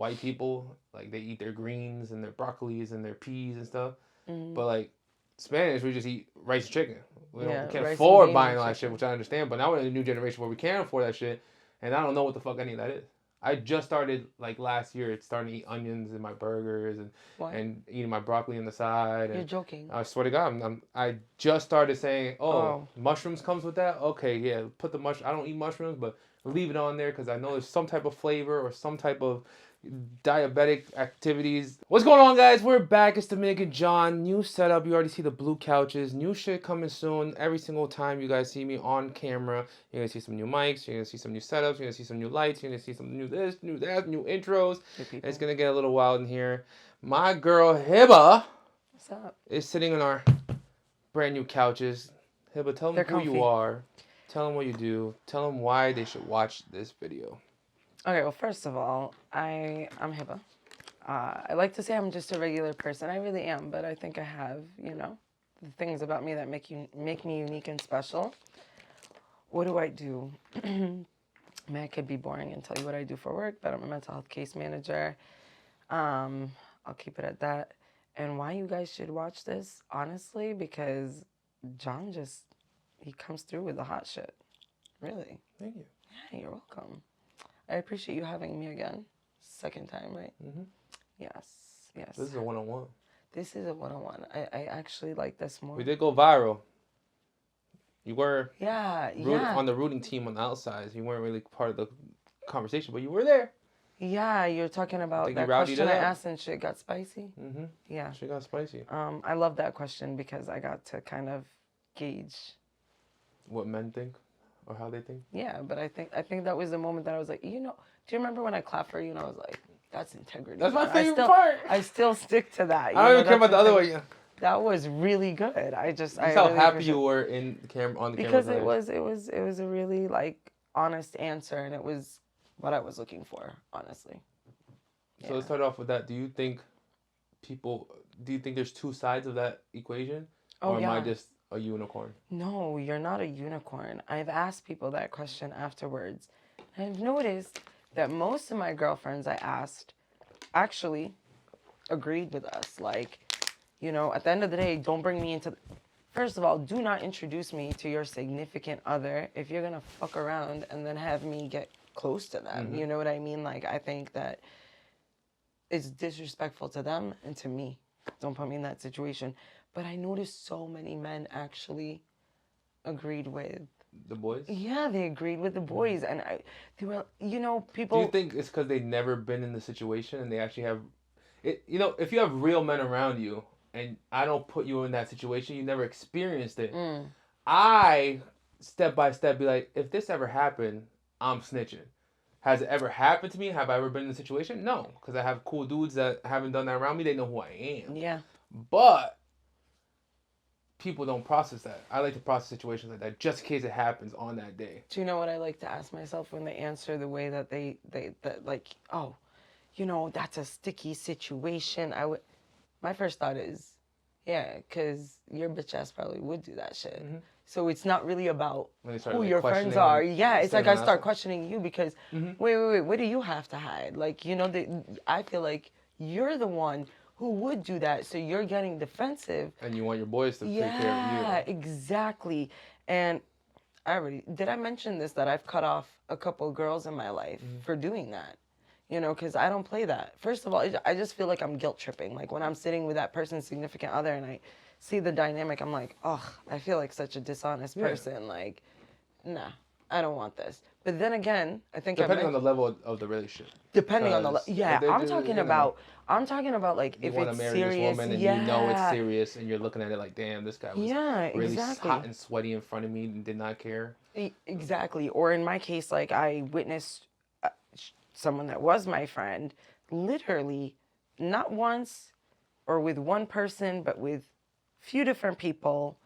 white people, like they eat their greens and their broccolis and their peas and stuff. But like Spanish, we just eat rice and chicken. We can't afford buying all that shit, which I understand. But now we're in a new generation where we can afford that shit, and I don't know what the fuck any of that is. I just started like last year. It's starting to eat onions in my burgers and eating my broccoli on the side. And you're joking. I swear to God, I just started saying, mushrooms comes with that. Okay, yeah, put the mushroom. I don't eat mushrooms, but leave it on there because I know there's some type of flavor or some type of diabetic activities. What's going on, guys? We're back. It's DominicanJonn. New setup. You already see the blue couches. New shit coming soon. Every single time you guys see me on camera, you're gonna see some new mics. You're gonna see some new setups. You're gonna see some new lights. You're gonna see some new this, new that, new intros. It's gonna get a little wild in here. My girl Hibba, what's up, is sitting on our brand new couches. Hibba, tell them who you are. Tell them what you do. Tell them why they should watch this video. Okay, well, first of all, I'm Hibba. I like to say I'm just a regular person. I really am, but I think I have, the things about me that make me unique and special. What do I do? I mean, I could be boring and tell you what I do for work, but I'm a mental health case manager. I'll keep it at that. And why you guys should watch this, honestly, because John he comes through with the hot shit. Really. Thank you. Yeah, you're welcome. I appreciate you having me again. Second time, right? Mm-hmm. Yes. This is a one-on-one. This is a one-on-one. I actually like this more. We did go viral. You were on the rooting team on the outside. You weren't really part of the conversation, but you were there. Yeah, you're talking about that question I asked and shit got spicy? Mm-hmm. Yeah. Shit got spicy. I love that question because I got to kind of gauge what men think. Or how they think? Yeah, but I think that was the moment that I was like, do you remember when I clapped for you and I was like, that's integrity. That's my favorite part. I still stick to that. I don't even care about the other way. Yeah. That was really good. That's how really happy you were on the camera. Because it was a really like honest answer, and it was what I was looking for, honestly. So let's start off with that. Do you think there's two sides of that equation? Or am I just a unicorn? No, you're not a unicorn. I've asked people that question afterwards. I've noticed that most of my girlfriends I asked actually agreed with us. Like, at the end of the day, don't bring me into... First of all, do not introduce me to your significant other if you're going to fuck around and then have me get close to them. Mm-hmm. You know what I mean? Like, I think that it's disrespectful to them and to me. Don't put me in that situation. But I noticed so many men actually agreed with... The boys? Yeah, they agreed with the boys. And they were, people... Do you think it's because they've never been in the situation and they actually have... if you have real men around you and I don't put you in that situation, you never experienced it. I, step by step, be like, if this ever happened, I'm snitching. Has it ever happened to me? Have I ever been in a situation? No, because I have cool dudes that haven't done that around me. They know who I am. Yeah. But people don't process that. I like to process situations like that just in case it happens on that day. Do you know what I like to ask myself when they answer the way that they like, oh, that's a sticky situation. My first thought is, yeah, because your bitch ass probably would do that shit. Mm-hmm. So it's not really about who your friends are. Yeah, it's like I start questioning you because, wait, what do you have to hide? Like, I feel like you're the one who would do that, so you're getting defensive. And you want your boys to take care of you. Yeah, exactly. And did I mention this, that I've cut off a couple girls in my life for doing that? Because I don't play that. First of all, I just feel like I'm guilt tripping. Like when I'm sitting with that person's significant other and I see the dynamic, I'm like, I feel like such a dishonest person. Like, nah, I don't want this. But then again, I think depending on the level of the relationship. Depending on the I'm talking about like if it's serious. You want to marry this woman and you know it's serious and you're looking at it like, damn, this guy was really hot and sweaty in front of me and did not care. Exactly. Or in my case, like I witnessed someone that was my friend literally not once or with one person, but with few different people,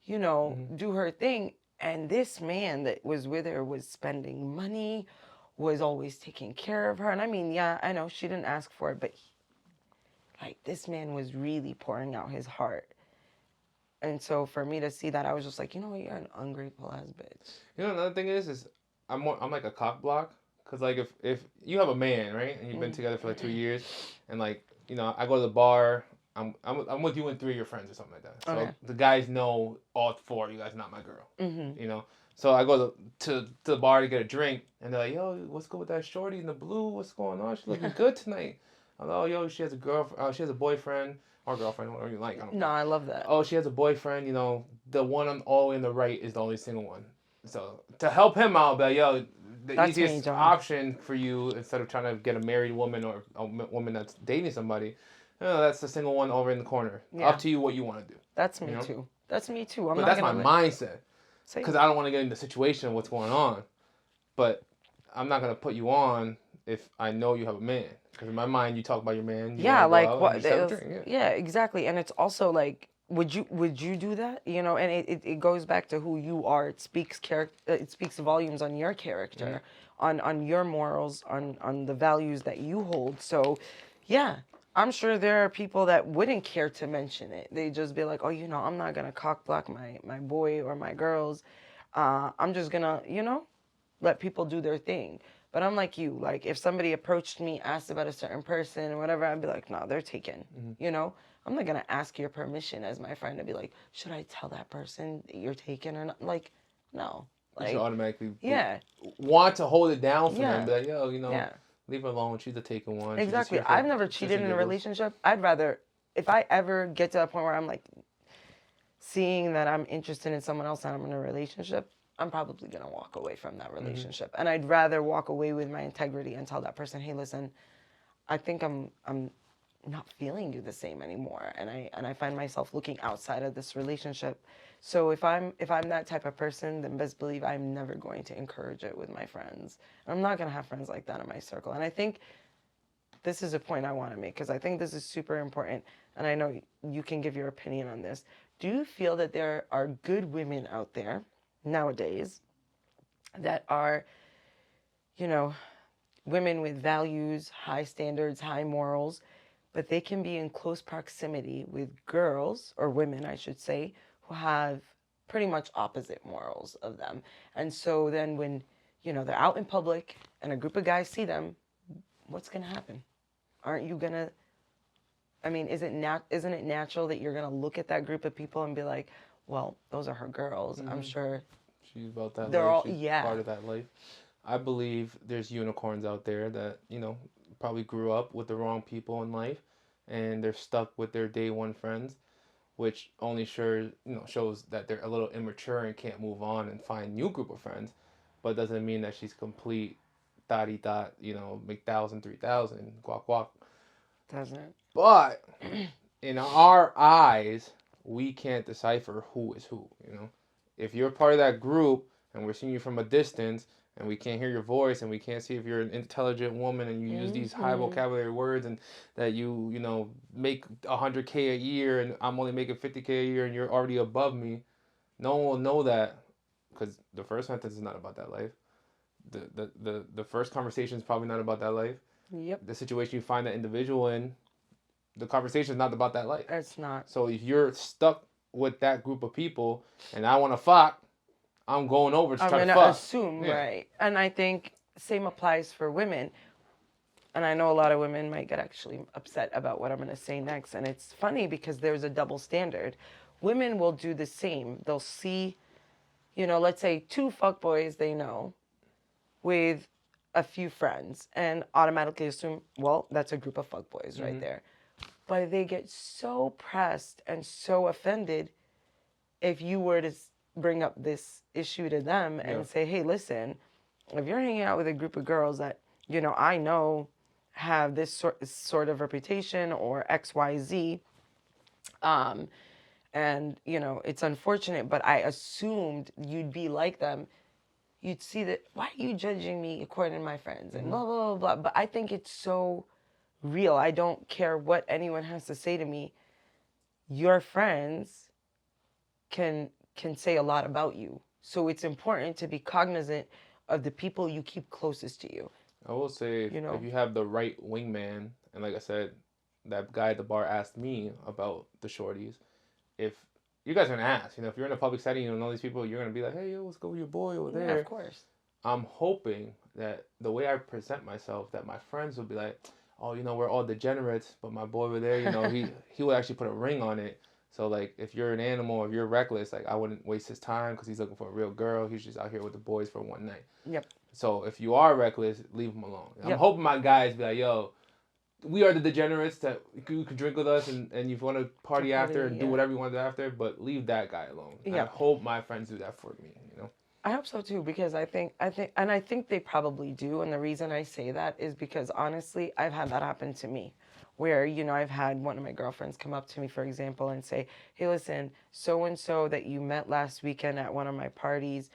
do her thing. And this man that was with her was spending money, was always taking care of her. And I mean, yeah, I know she didn't ask for it, but this man was really pouring out his heart. And so for me to see that, I was just like, you know what, you're an ungrateful ass bitch. Another thing is I'm like a cock block Cause like if you have a man, right, and you've been together for like 2 years, and like I go to the bar, I'm with you and three of your friends or something like that. So Okay. the guys know all four of you guys not my girl. Mm-hmm. So I go to the bar to get a drink, and they're like, "Yo, what's good with that shorty in the blue? What's going on? She's looking good tonight." I'm like, "Oh, yo, she has a girl, she has a boyfriend or girlfriend, whatever you like. I don't No, care." I love that. Oh, she has a boyfriend. The one on all the way on the right is the only single one. So to help him out, but yo, the That's me, easiest John. option for you instead of trying to get a married woman or a woman that's dating somebody, that's the single one over in the corner. Yeah. Up to you what you want to do. That's me too. That's me too. But that's my mindset. Because I don't want to get into the situation of what's going on. But I'm not going to put you on if I know you have a man. Because in my mind, you talk about your man. Yeah, like what? Yeah, exactly. And it's also like, would you do that? And it goes back to who you are. It speaks It speaks volumes on your character, on your morals, on the values that you hold. So, yeah. I'm sure there are people that wouldn't care to mention it. They just be like, oh, I'm not going to cock block my boy or my girls. I'm just going to, let people do their thing. But I'm like you. Like, if somebody approached me, asked about a certain person or whatever, I'd be like, no, they're taken. I'm not going to ask your permission as my friend to be like, should I tell that person that you're taken or not? Like, no. Like, you should automatically want to hold it down for them. Be like, yo, leave her alone. She's a taken one. Exactly. I've never cheated in a relationship. I'd rather, if I ever get to that point where I'm like seeing that I'm interested in someone else and I'm in a relationship, I'm probably going to walk away from that relationship. And I'd rather walk away with my integrity and tell that person, hey, listen, I think I'm not feeling you the same anymore. And I find myself looking outside of this relationship. So if I'm that type of person, then best believe I'm never going to encourage it with my friends. I'm not going to have friends like that in my circle. And I think this is a point I want to make because I think this is super important. And I know you can give your opinion on this. Do you feel that there are good women out there nowadays that are, women with values, high standards, high morals, but they can be in close proximity with girls, or women, I should say, who have pretty much opposite morals of them. And so then when, they're out in public and a group of guys see them, what's going to happen? Aren't you going to, isn't it natural that you're going to look at that group of people and be like, well, those are her girls. I'm sure she's about that they're life. She's part of that life. I believe there's unicorns out there that, probably grew up with the wrong people in life and they're stuck with their day one friends, which only shows that they're a little immature and can't move on and find a new group of friends, but doesn't mean that she's complete dotty dot, McThousand, 3000, guac guac. Doesn't. But in our eyes, we can't decipher who is who, If you're part of that group and we're seeing you from a distance and we can't hear your voice and we can't see if you're an intelligent woman and you use these high vocabulary words and that you make $100K a year and I'm only making $50K a year and you're already above me, no one will know that because the first sentence is not about that life. The first conversation is probably not about that life. Yep. The situation you find that individual in, the conversation is not about that life. It's not. So if you're stuck with that group of people and I want to fuck, I'm going over to try to fuck. I'm going to assume, right. And I think same applies for women. And I know a lot of women might get actually upset about what I'm going to say next. And it's funny because there's a double standard. Women will do the same. They'll see, let's say 2 fuckboys they know with a few friends and automatically assume, well, that's a group of fuckboys right there. But they get so pressed and so offended if you were to bring up this issue to them and say, hey, listen, if you're hanging out with a group of girls that, I know have this sort of reputation or XYZ, and, it's unfortunate, but I assumed you'd be like them, you'd see that, why are you judging me according to my friends? And blah, blah, blah, blah. But I think it's so real. I don't care what anyone has to say to me. Your friends can say a lot about you. So it's important to be cognizant of the people you keep closest to you. I will say, if you have the right wingman, and like I said, that guy at the bar asked me about the shorties, if you guys are going to ask, if you're in a public setting and you know these people, you're going to be like, hey, yo, let's go with your boy over there. Yeah, of course. I'm hoping that the way I present myself, that my friends will be like, oh, we're all degenerates, but my boy over there, he would actually put a ring on it. So like, if you're an animal, if you're reckless, like I wouldn't waste his time because he's looking for a real girl. He's just out here with the boys for one night. Yep. So if you are reckless, leave him alone. I'm Yep. hoping my guys be like, yo, we are the degenerates that you can drink with us and you want to party after and do whatever you want to do after, but leave that guy alone. Yep. I hope my friends do that for me, I hope so too, because I think they probably do. And the reason I say that is because honestly, I've had that happen to me where, I've had one of my girlfriends come up to me, for example, and say, hey, listen, so-and-so that you met last weekend at one of my parties,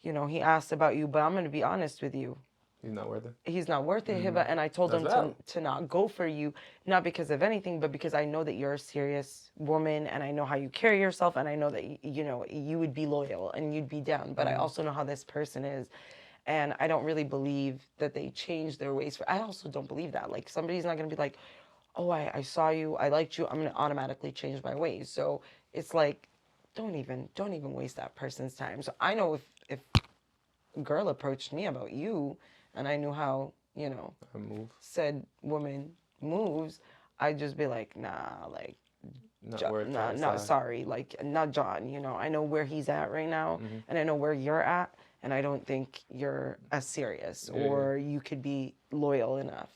he asked about you, but I'm going to be honest with you. He's not worth it. He's not worth it, Hibba. And I told him to not go for you, not because of anything, but because I know that you're a serious woman and I know how you carry yourself and I know that, you would be loyal and you'd be down. But I also know how this person is. And I don't really believe that they change their ways. I also don't believe that. Like, somebody's not going to be like, oh, I saw you, I liked you, I'm going to automatically change my ways. So it's like, don't even waste that person's time. So I know if a girl approached me about you, and I knew how, said woman moves, I'd just be like, nah, like, sorry, like, not John, I know where he's at right now, and I know where you're at, and I don't think you're as serious, or you could be loyal enough,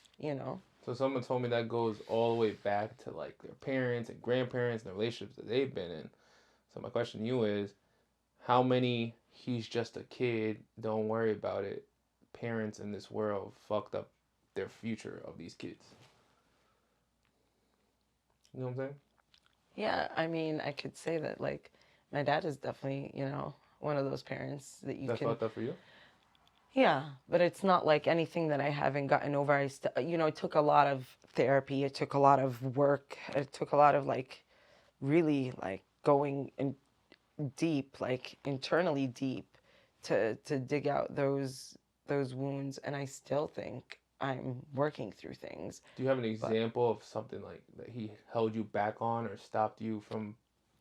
So someone told me that goes all the way back to, like, their parents and grandparents and the relationships that they've been in. So my question to you is, how many he's just a kid, don't worry about it, parents in this world fucked up their future of these kids? You know what I'm saying? Yeah, I mean, I could say that, like, my dad is definitely, one of those parents that you That's fucked up for you? Yeah, but it's not like anything that I haven't gotten over. It took a lot of therapy. It took a lot of work. It took a lot of, like, really, like, going in deep, like, internally deep to dig out those wounds. And I still think I'm working through things. Do you have an example of something like that he held you back on or stopped you from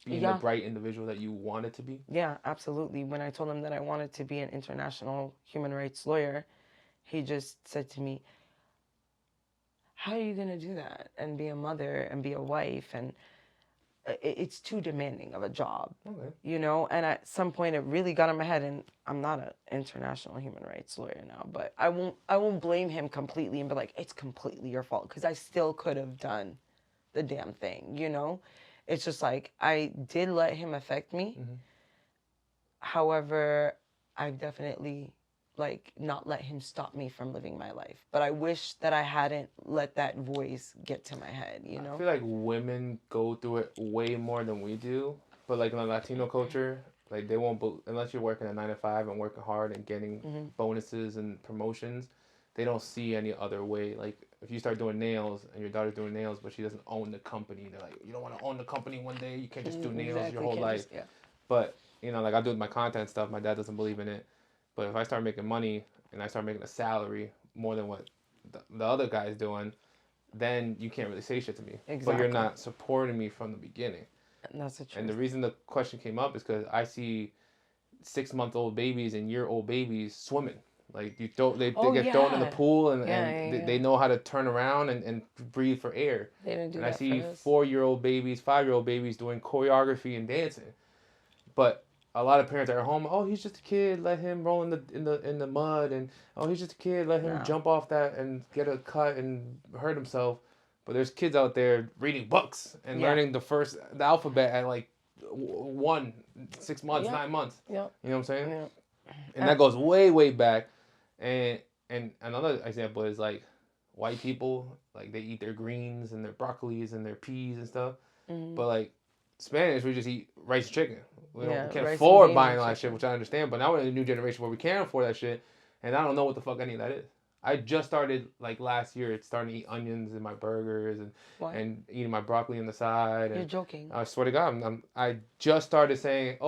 being the bright individual that you wanted to be? Yeah, absolutely. When I told him that I wanted to be an international human rights lawyer, he just said to me, how are you going to do that and be a mother and be a wife? And it's too demanding of a job, and at some point it really got in my head, and I'm not an international human rights lawyer now, but I won't blame him completely and be like, it's completely your fault, because I still could have done the damn thing, It's just like, I did let him affect me. However, I've definitely, like, not let him stop me from living my life. But I wish that I hadn't let that voice get to my head, I feel like women go through it way more than we do. But, like, in the Latino culture, like, they won't, unless you're working a 9 to 5 and working hard and getting bonuses and promotions, they don't see any other way. Like, if you start doing nails and your daughter's doing nails, but she doesn't own the company, they're like, you don't want to own the company one day, you can't just do nails your whole life. But, like, I do with my content stuff, my dad doesn't believe in it. But if I start making money and I start making a salary more than what the other guy's doing, then you can't really say shit to me. Exactly. But you're not supporting me from the beginning. And that's the truth. And the reason the question came up is because I see 6-month-old babies and year-old babies swimming. Like, they get thrown in the pool and they know how to turn around and breathe for air. They didn't do and that I see for us. 4-year-old babies, 5-year-old babies doing choreography and dancing. But a lot of parents are at home. Oh, he's just a kid. Let him roll in the mud, and oh, he's just a kid. Let him jump off that and get a cut and hurt himself. But there's kids out there reading books and learning the alphabet at like 6 months, 9 months. Yeah. You know what I'm saying? Yeah. And that goes way, way back. And another example is like white people, like they eat their greens and their broccolis and their peas and stuff. But like Spanish, we just eat rice and chicken. We can't afford buying a lot of shit, which I understand. But now we're in a new generation where we can afford that shit, and I don't know what the fuck any of that is. I just started like last year. Starting to eat onions in my burgers and eating my broccoli on the side. You're joking. I swear to God, I just started saying,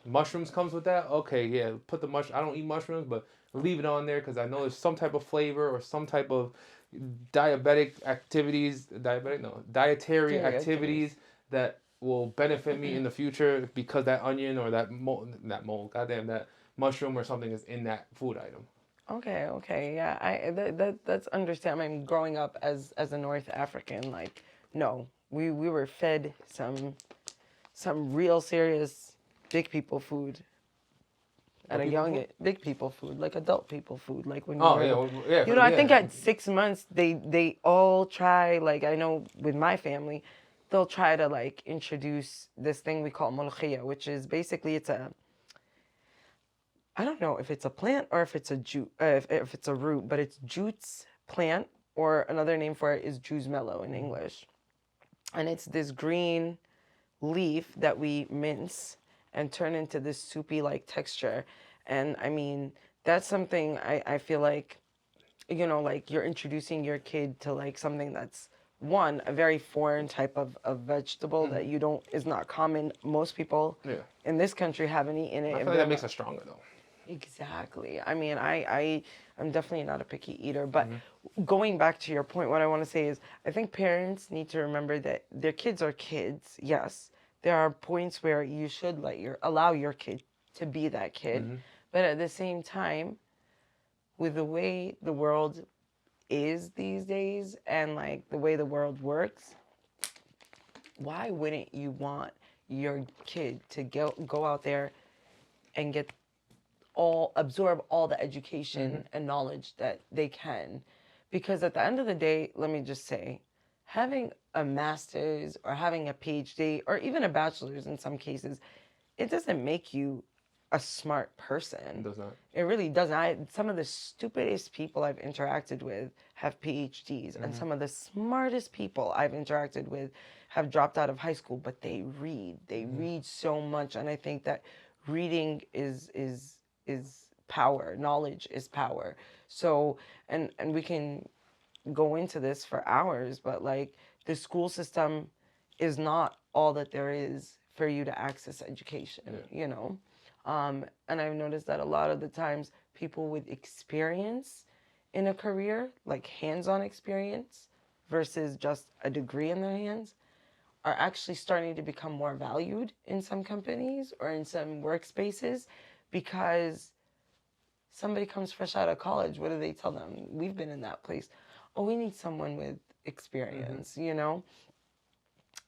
mushrooms comes with that. Okay, yeah, put the I don't eat mushrooms, but leave it on there because I know there's some type of flavor or some type of dietary activities that will benefit me in the future because that onion or that mushroom or something is in that food item. Okay, yeah. That's understand. I mean, growing up as a North African, like, no, we were fed some real serious big people food at What a people young for? big people food, like adult people food, like when we Oh were yeah, little. yeah, You know, I think yeah. at 6 months they all try, like I know with my family, they'll try to like introduce this thing we call mulkhia, which is basically it's a I don't know if it's a plant or if it's a jute, if it's a root, but it's jute's plant, or another name for it is juice mellow in English. And it's this green leaf that we mince and turn into this soupy like texture. And I mean, that's something I feel like, like you're introducing your kid to like something that's one, a very foreign type of vegetable that you don't, is not common. Most people Yeah. in this country haven't eaten it I if feel like they're that makes not. us stronger though. Exactly. I mean, I'm definitely not a picky eater, but going back to your point, what I want to say is I think parents need to remember that their kids are kids. Yes, there are points where you should allow your kid to be that kid, but at the same time, with the way the world is these days and like the way the world works, why wouldn't you want your kid to go out there and get absorb all the education and knowledge that they can? Because at the end of the day, let me just say, having a master's or having a PhD or even a bachelor's in some cases, it doesn't make you a smart person. It does not. It really doesn't. Some of the stupidest people I've interacted with have PhDs, and some of the smartest people I've interacted with have dropped out of high school, but they read. They read so much, and I think that reading is power. Knowledge is power. So, and we can go into this for hours, but like the school system is not all that there is for you to access education. And I've noticed that a lot of the times people with experience in a career, like hands-on experience versus just a degree in their hands, are actually starting to become more valued in some companies or in some workspaces because somebody comes fresh out of college. What do they tell them? We've been in that place. Oh, we need someone with experience.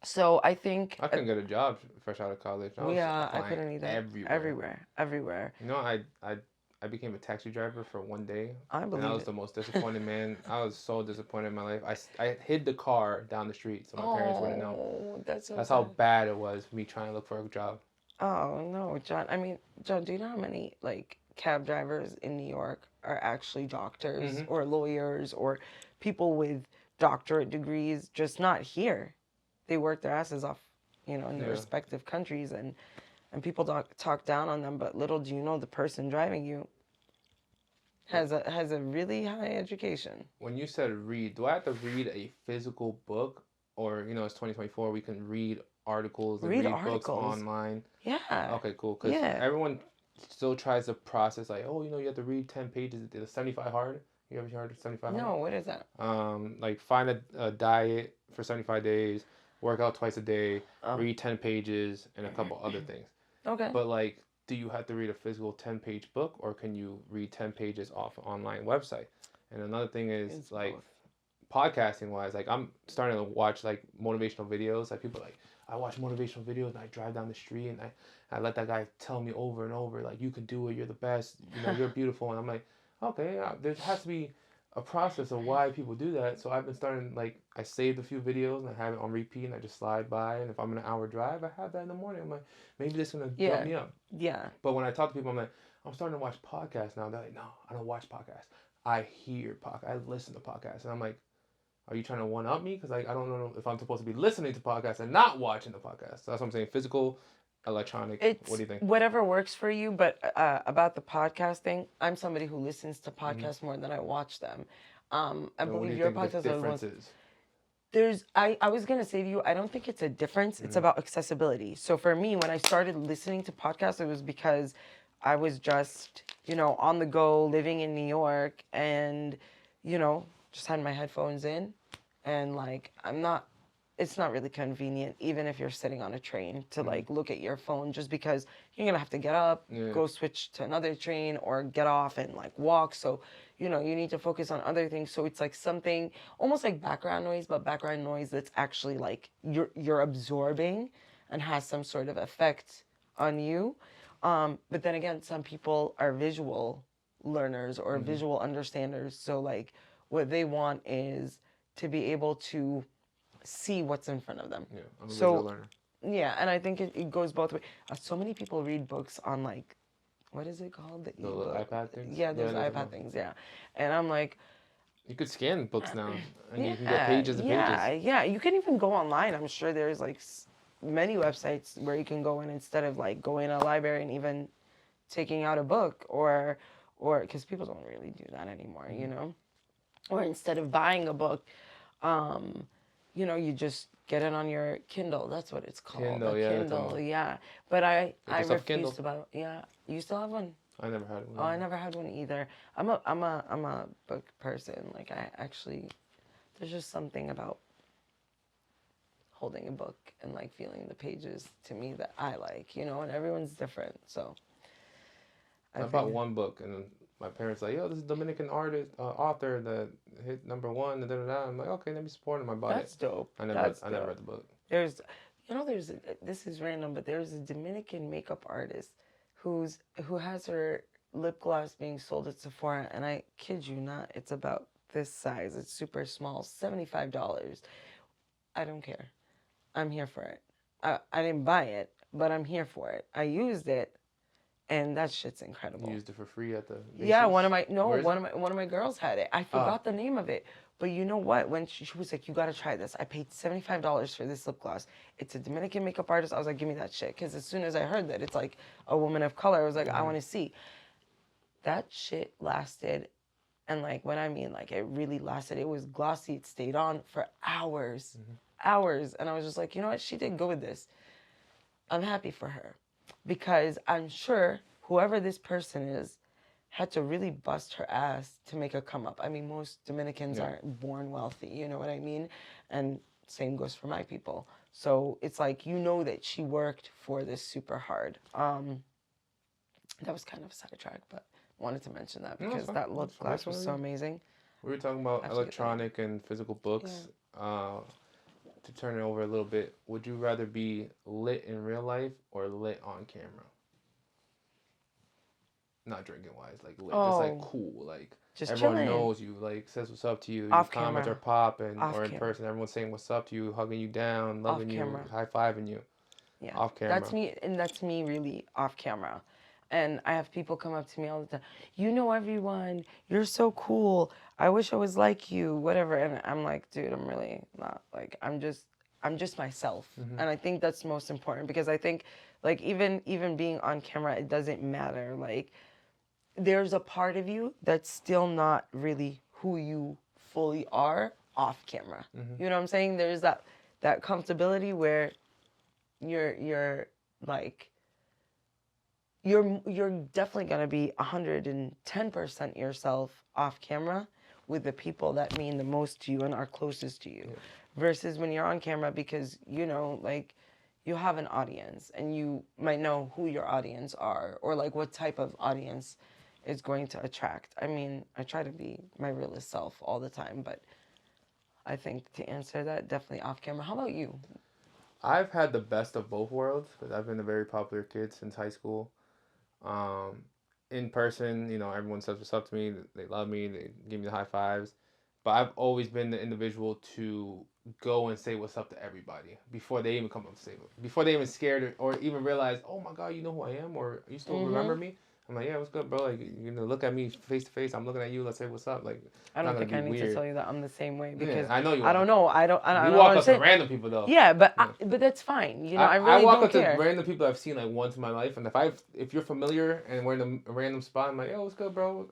So I think, I couldn't get a job fresh out of college. I was yeah, I applying couldn't either. everywhere. Everywhere. You know, I became a taxi driver for one day, I and I believe was it. the most disappointed man. I was so disappointed in my life. I hid the car down the street so my parents wouldn't know. Oh, that's so That's how sad. bad it was me trying to look for a job. Oh no, John. I mean, John, do you know how many like cab drivers in New York are actually doctors or lawyers or people with doctorate degrees, just not here? They work their asses off, in their Yeah. respective countries, and people talk down on them. But little do you know, the person driving you has a really high education. When you said read, do I have to read a physical book, or it's 2024, we can read articles and Read read books articles. online? Yeah. Okay, cool. Because Yeah. everyone still tries to process like, oh, you have to read 10 pages. Is 75 hard? You ever heard of 75 hard? No, what is that? Like find a diet for 75 days, work out twice a day, Oh, read 10 pages, and a couple other things. okay. But like, do you have to read a physical 10-page book, or can you read 10 pages off an online website? And another thing is It's like both. podcasting wise, like I'm starting to watch like motivational videos. Like people like I watch motivational videos and I drive down the street and I let that guy tell me over and over like you can do it, you're the best, you're beautiful, and I'm like, okay, there has to be a process of why people do that. So I've been starting like I saved a few videos and I have it on repeat and I just slide by, and if I'm in an hour drive, I have that in the morning. I'm like, maybe this is gonna jump Yeah. me up. Yeah. But when I talk to people, I'm like, I'm starting to watch podcasts now. They're like, no, I don't watch podcasts. I hear podcasts. I listen to podcasts, and I'm like, are you trying to one up me? Because like I don't know if I'm supposed to be listening to podcasts and not watching the podcast. So that's what I'm saying. Physical, electronic. It's What do you think? whatever works for you, but about the podcasting, I'm somebody who listens to podcasts more than I watch them. I And what do believe you your think the podcasts are the difference ones. is? I was gonna say to you, I don't think it's a difference. It's about accessibility. So for me, when I started listening to podcasts, it was because I was just, on the go, living in New York, and, just had my headphones in, and like I'm not it's not really convenient, even if you're sitting on a train, to like look at your phone, just because you're gonna have to get up, go switch to another train, or get off and like walk. So, you know, you need to focus on other things. So it's like something almost like background noise, but background noise that's actually like you're absorbing and has some sort of effect on you. But then again, some people are visual learners or visual understanders. So like what they want is to be able to see what's in front of them. Yeah, I'm a visual So learner. yeah, and I think it goes both ways. So many people read books on like, what is it called? The The little ebook. iPad things. Yeah, Yeah, those those are iPad mine. things. Yeah, and I'm like, You could scan books now, and you can get yeah, pages and yeah, pages. yeah. You can even go online. I'm sure there's like many websites where you can go in instead of like going to a library and even taking out a book, or because people don't really do that anymore, you know. Or instead of buying a book, um, you know, you just get it on your Kindle. That's what it's called, Kindle, a yeah, that's Kindle. Yeah, but I Get yourself a refuse Kindle. to buy. Yeah, you still have one? I never had Oh, I one. never had one either. I'm a book person. Like I actually, there's just something about holding a book and like feeling the pages to me that I like, you know, and everyone's different. So I I bought think one book, and my parents like, yo, this is Dominican artist author that hit #1 and da da da. I'm like, okay, let me support him. I bought it. that's dope. I never That's I never dope. read the book. There's, you know, this is random, but there's a Dominican makeup artist who has her lip gloss being sold at Sephora, and I kid you not, it's about this size. It's super small, $75. I don't care. I'm here for it. I didn't buy it, but I'm here for it. I used it, and that shit's incredible. You used it for free at the Yeah, Macy's? one of my girls had it. I forgot the name of it. But you know what? When she was like, "You gotta try this," I paid $75 for this lip gloss. It's a Dominican makeup artist. I was like, "Give me that shit," because as soon as I heard that it's like a woman of color, I was like, "I want to see." That shit lasted, and like when I mean like it really lasted. It was glossy. It stayed on for hours, hours, and I was just like, you know what? She did good with this. I'm happy for her, because I'm sure whoever this person is had to really bust her ass to make a come up. I mean, most Dominicans aren't born wealthy, you know what I mean? And same goes for my people. So it's like, you know that she worked for this super hard. That was kind of a sidetrack, but wanted to mention that No, that's because fine. that lip That's fine. gloss was so amazing. We were talking about I have to get that. electronic and physical books. To turn it over a little bit, would you rather be lit in real life or lit on camera? Not drinking wise, like lit, just like Oh, cool, like just everyone chilling. knows you, like says what's up to you. Your Off comments are camera. popping, Off or in camera. person, everyone's saying what's up to you, hugging you down, Off loving you, camera. high fiving you. Yeah, Off camera. that's me, and that's me really off camera. And I have people come up to me all the time. You know everyone. You're so cool. I wish I was like you. Whatever. And I'm like, dude, I'm really not. Like, I'm just myself. And I think that's most important, because I think, like, even being on camera, it doesn't matter. Like, there's a part of you that's still not really who you fully are off camera. You know what I'm saying? There's that comfortability where you're like you're definitely going to be 110% yourself off camera with the people that mean the most to you and are closest to you, versus when you're on camera, because you know, like, you have an audience and you might know who your audience are, or like what type of audience is going to attract. I mean, I try to be my realest self all the time, but I think to answer that, definitely off camera. How about you? I've had the best of both worlds because I've been a very popular kid since high school. Um, in person, everyone says what's up to me. They love me. They give me the high fives. But I've always been the individual to go and say what's up to everybody before they even come up and say it. Before they even scared or even realize, oh my God, you know who I am, or you still remember me. I'm like, yeah, what's good, bro? Like, you're gonna look at me face to face. I'm looking at you. Let's say what's up. Like, I it's not don't gonna think be I need weird. to tell you that I'm the same way, Yeah, because I know you I are. don't know. I don't You know walk what I'm up to saying. random people though. Yeah, but Yeah. but that's fine. You know, I I really walk don't up care. to random people I've seen like once in my life, and if you're familiar and we're in a random spot, I'm like, yo, what's good, bro?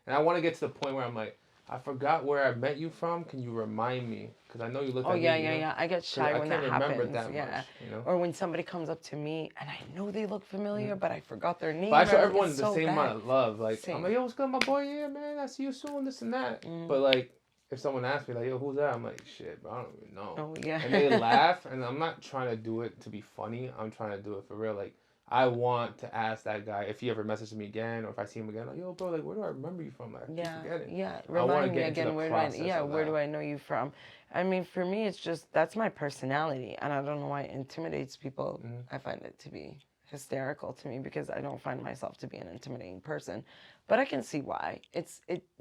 And I want to get to the point where I'm like, I forgot where I met you from. Can you remind me? Because I know you looked Oh at yeah, me. yeah. I get shy I when can't that remember happens. that Yeah, much. or when somebody comes up to me and I know they look familiar, but I forgot their name. But I show It's everyone the so same bad. amount of love. Like, I'm Same. like, yo, what's good, my boy? Yeah, man, I see you soon, this and that. But like, if someone asks me like, yo, who's that? I'm like, shit, bro, I don't even know. Oh yeah. And they laugh, and I'm not trying to do it to be funny. I'm trying to do it for real. Like, I want to ask that guy if he ever messages me again, or if I see him again, like, yo, bro, like, where do I remember you from? Like, I keep forgetting. Yeah. I want Remind to me get into again. the Where process where do I know you from? I mean, for me, it's just that's my personality, and I don't know why it intimidates people. I find it to be hysterical to me because I don't find myself to be an intimidating person, but I can see why.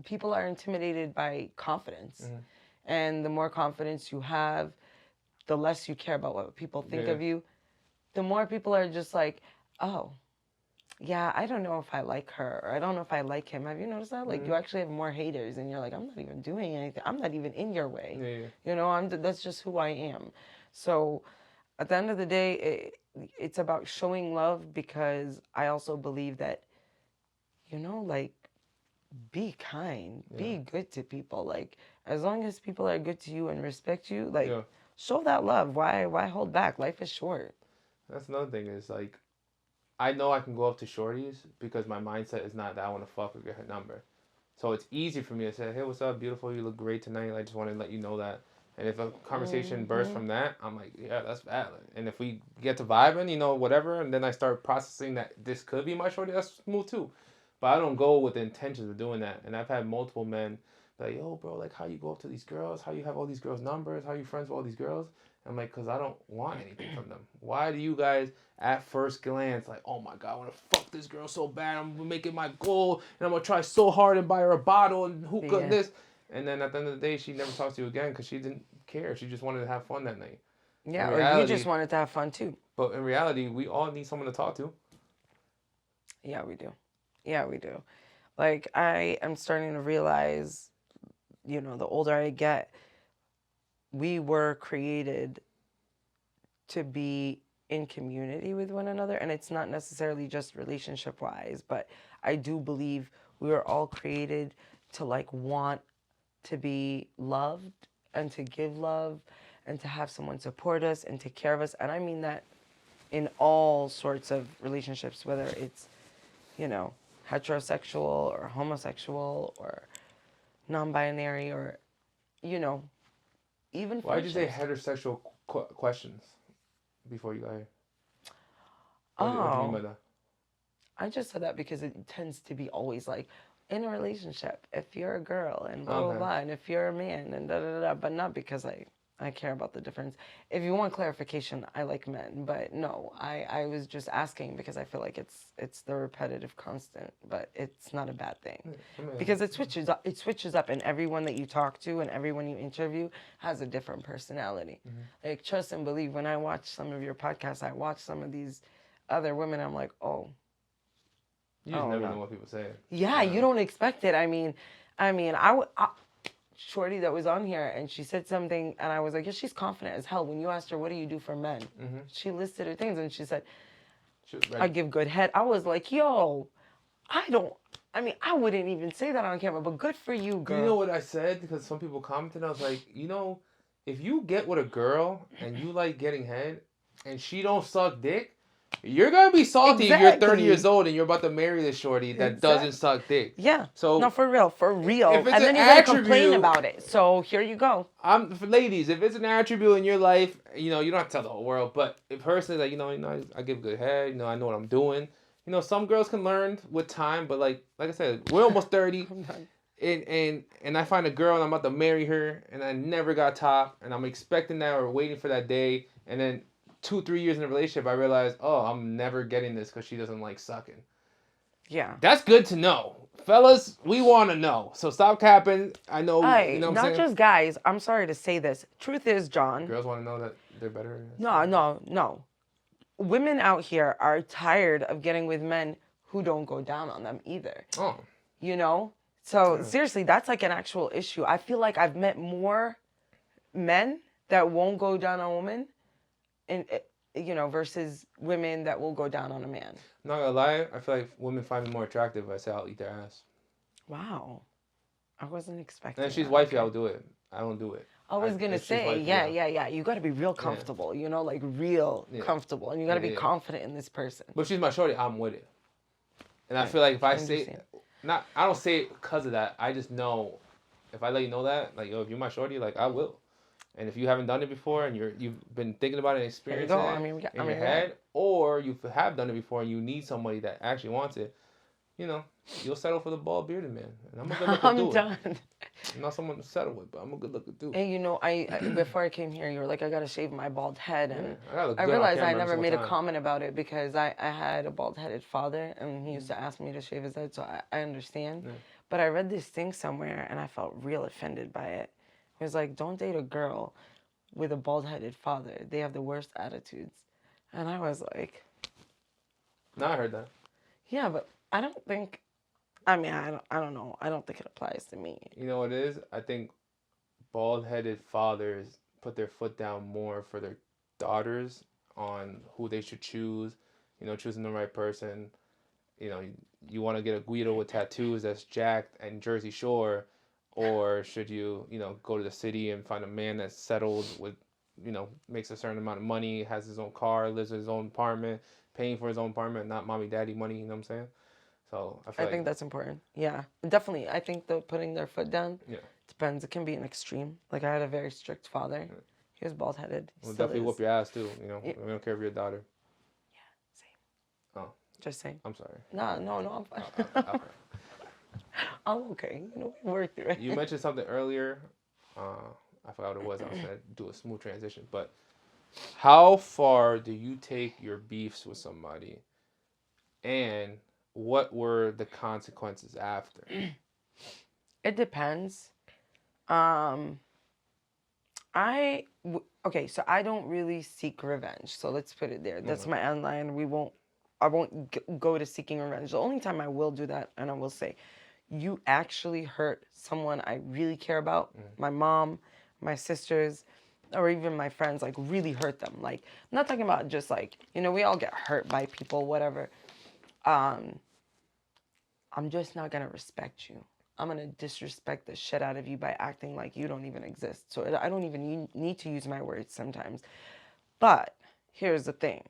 People are intimidated by confidence, and the more confidence you have, the less you care about what people think of you. The more people are just like, oh, yeah, I don't know if I like her or I don't know if I like him. Have you noticed that? Like, you actually have more haters, and you're like, I'm not even doing anything. I'm not even in your way. You know, that's just who I am. So, at the end of the day, it's about showing love because I also believe that, you know, like, be kind, be good to people. Like, as long as people are good to you and respect you, like, show that love. Why hold back? Life is short. That's another thing is like, I know I can go up to shorties because my mindset is not that I want to fuck or get her number. So it's easy for me to say, hey, what's up, beautiful? You look great tonight. I just want to let you know that. And if a conversation bursts from that, I'm like, yeah, that's valid. And if we get to vibing, you know, whatever, and then I start processing that this could be my shorty, that's smooth too. But I don't go with the intentions of doing that. And I've had multiple men like, yo, bro, like, how you go up to these girls? How you have all these girls' numbers? How you friends with all these girls? I'm like, because I don't want anything from them. Why do you guys, at first glance, like, oh my God, I want to fuck this girl so bad. I'm going to make it my goal, and I'm going to try so hard and buy her a bottle and hookah and this. And then at the end of the day, she never talks to you again because she didn't care. She just wanted to have fun that night. Yeah, or you just wanted to have fun too. But in reality, we all need someone to talk to. Yeah, we do. Yeah, we do. Like, I am starting to realize, you know, the older I get, we were created to be in community with one another. And it's not necessarily just relationship wise, but I do believe we were all created to like want to be loved and to give love and to have someone support us and take care of us. And I mean that in all sorts of relationships, whether it's, you know, heterosexual or homosexual or non-binary or, you know, even Why did you say heterosexual questions before you got here? What do you mean by that? I just said that because it tends to be always like, in a relationship, if you're a girl and blah, blah, blah, and if you're a man and da, da, da, da, but not because I care about the difference. If you want clarification, I like men, but no, I was just asking because I feel like it's the repetitive constant, but it's not a bad thing because it switches up, and everyone that you talk to and everyone you interview has a different personality. Like, trust and believe, when I watch some of your podcasts, I watch some of these other women, I'm like, oh. You just never know what people say. Yeah, you don't expect it. I mean, Shorty that was on here, and she said something, and I was like, yeah, she's confident as hell. When you asked her, what do you do for men? She listed her things, and she said, I give good head. I was like, yo, I wouldn't even say that on camera, but good for you, girl. You know what I said? Because some people commented, I was like, you know, if you get with a girl and you like getting head, and she don't suck dick, you're going to be salty if you're 30 years old and you're about to marry this shorty that doesn't suck dick. Yeah. So no, for real. And then you're going to complain about it. So here you go. Ladies, if it's an attribute in your life, you know, you don't have to tell the whole world, but if her says that, you know, I give good head, you know, I know what I'm doing. You know, some girls can learn with time, but like I said, we're almost 30. And I find a girl and I'm about to marry her and I never got top and I'm expecting that or waiting for that day, and then 2-3 years in a relationship, I realized, oh, I'm never getting this because she doesn't like sucking. Yeah. That's good to know. Fellas, we want to know. So stop capping. I know, you know what I'm saying? Not just guys. I'm sorry to say this. Truth is, John. Girls want to know that they're better? No. Women out here are tired of getting with men who don't go down on them either. Oh. You know? So, seriously, that's like an actual issue. I feel like I've met more men that won't go down on women and you know, versus women that will go down on a man. Not gonna lie, I feel like women find me more attractive if I say I'll eat their ass. Wow. I wasn't expecting And if she's that. wifey, I'll do it. I don't do it. I was gonna say, wifey, yeah. You gotta be real comfortable, you know, like real comfortable. And you gotta be confident in this person. But if she's my shorty, I'm with it. And I feel like if I say, I don't say it because of that. I just know if I let you know that, like, yo, if you're my shorty, like, I will. And if you haven't done it before and you've been thinking about it and There you experiencing go. I it mean, in your head, or you have done it before and you need somebody that actually wants it, you'll settle for the bald bearded man. And I'm a good looking I'm dude. done. I'm not someone to settle with, but I'm a good looking dude. And I before I came here, you were like, I gotta shave my bald head, and I gotta look I good on realized I camera every never single made a time. comment about it because I had a bald headed father, and he used to ask me to shave his head, so I understand. Yeah. But I read this thing somewhere, and I felt real offended by it. It was like, don't date a girl with a bald headed father. They have the worst attitudes. And I was like, No, I heard that. yeah, but I don't think. I mean, I don't know. I don't think it applies to me. You know what it is? I think bald-headed fathers put their foot down more for their daughters on who they should choose. Choosing the right person. You want to get a Guido with tattoos that's jacked and Jersey Shore, or should you, go to the city and find a man that's settled with, makes a certain amount of money, has his own car, lives in his own apartment, paying for his own apartment, not mommy daddy money. You know what I'm saying? So I think that's important. Yeah, definitely. I think putting their foot down depends. It can be an extreme. Like, I had a very strict father. Yeah. He was bald headed. We'll definitely whoop your ass too. Yeah. We don't care if you're a daughter. Yeah, same. Oh, just saying. I'm sorry. No, I'm fine. I'm okay. We worked through it. You mentioned something earlier. I forgot what it was. I was gonna do a smooth transition, but how far do you take your beefs with somebody, and what were the consequences after? It depends. Okay, so I don't really seek revenge. So let's put it there. That's my end line. I won't go to seeking revenge. The only time I will do that, and I will say, you actually hurt someone I really care about, my mom, my sisters, or even my friends, like, really hurt them. Like, I'm not talking about just like, we all get hurt by people, whatever. I'm just not gonna respect you. I'm gonna disrespect the shit out of you by acting like you don't even exist. So I don't even need to use my words sometimes. But here's the thing.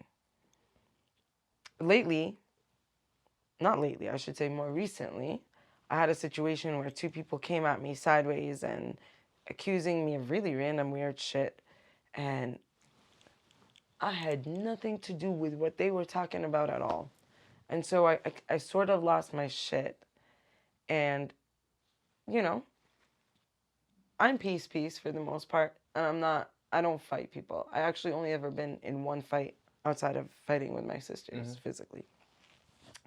Not lately, I should say more recently, I had a situation where two people came at me sideways and accusing me of really random weird shit. And I had nothing to do with what they were talking about at all. And so I sort of lost my shit. And, I'm peace for the most part. And I don't fight people. I actually only ever been in one fight outside of fighting with my sisters physically.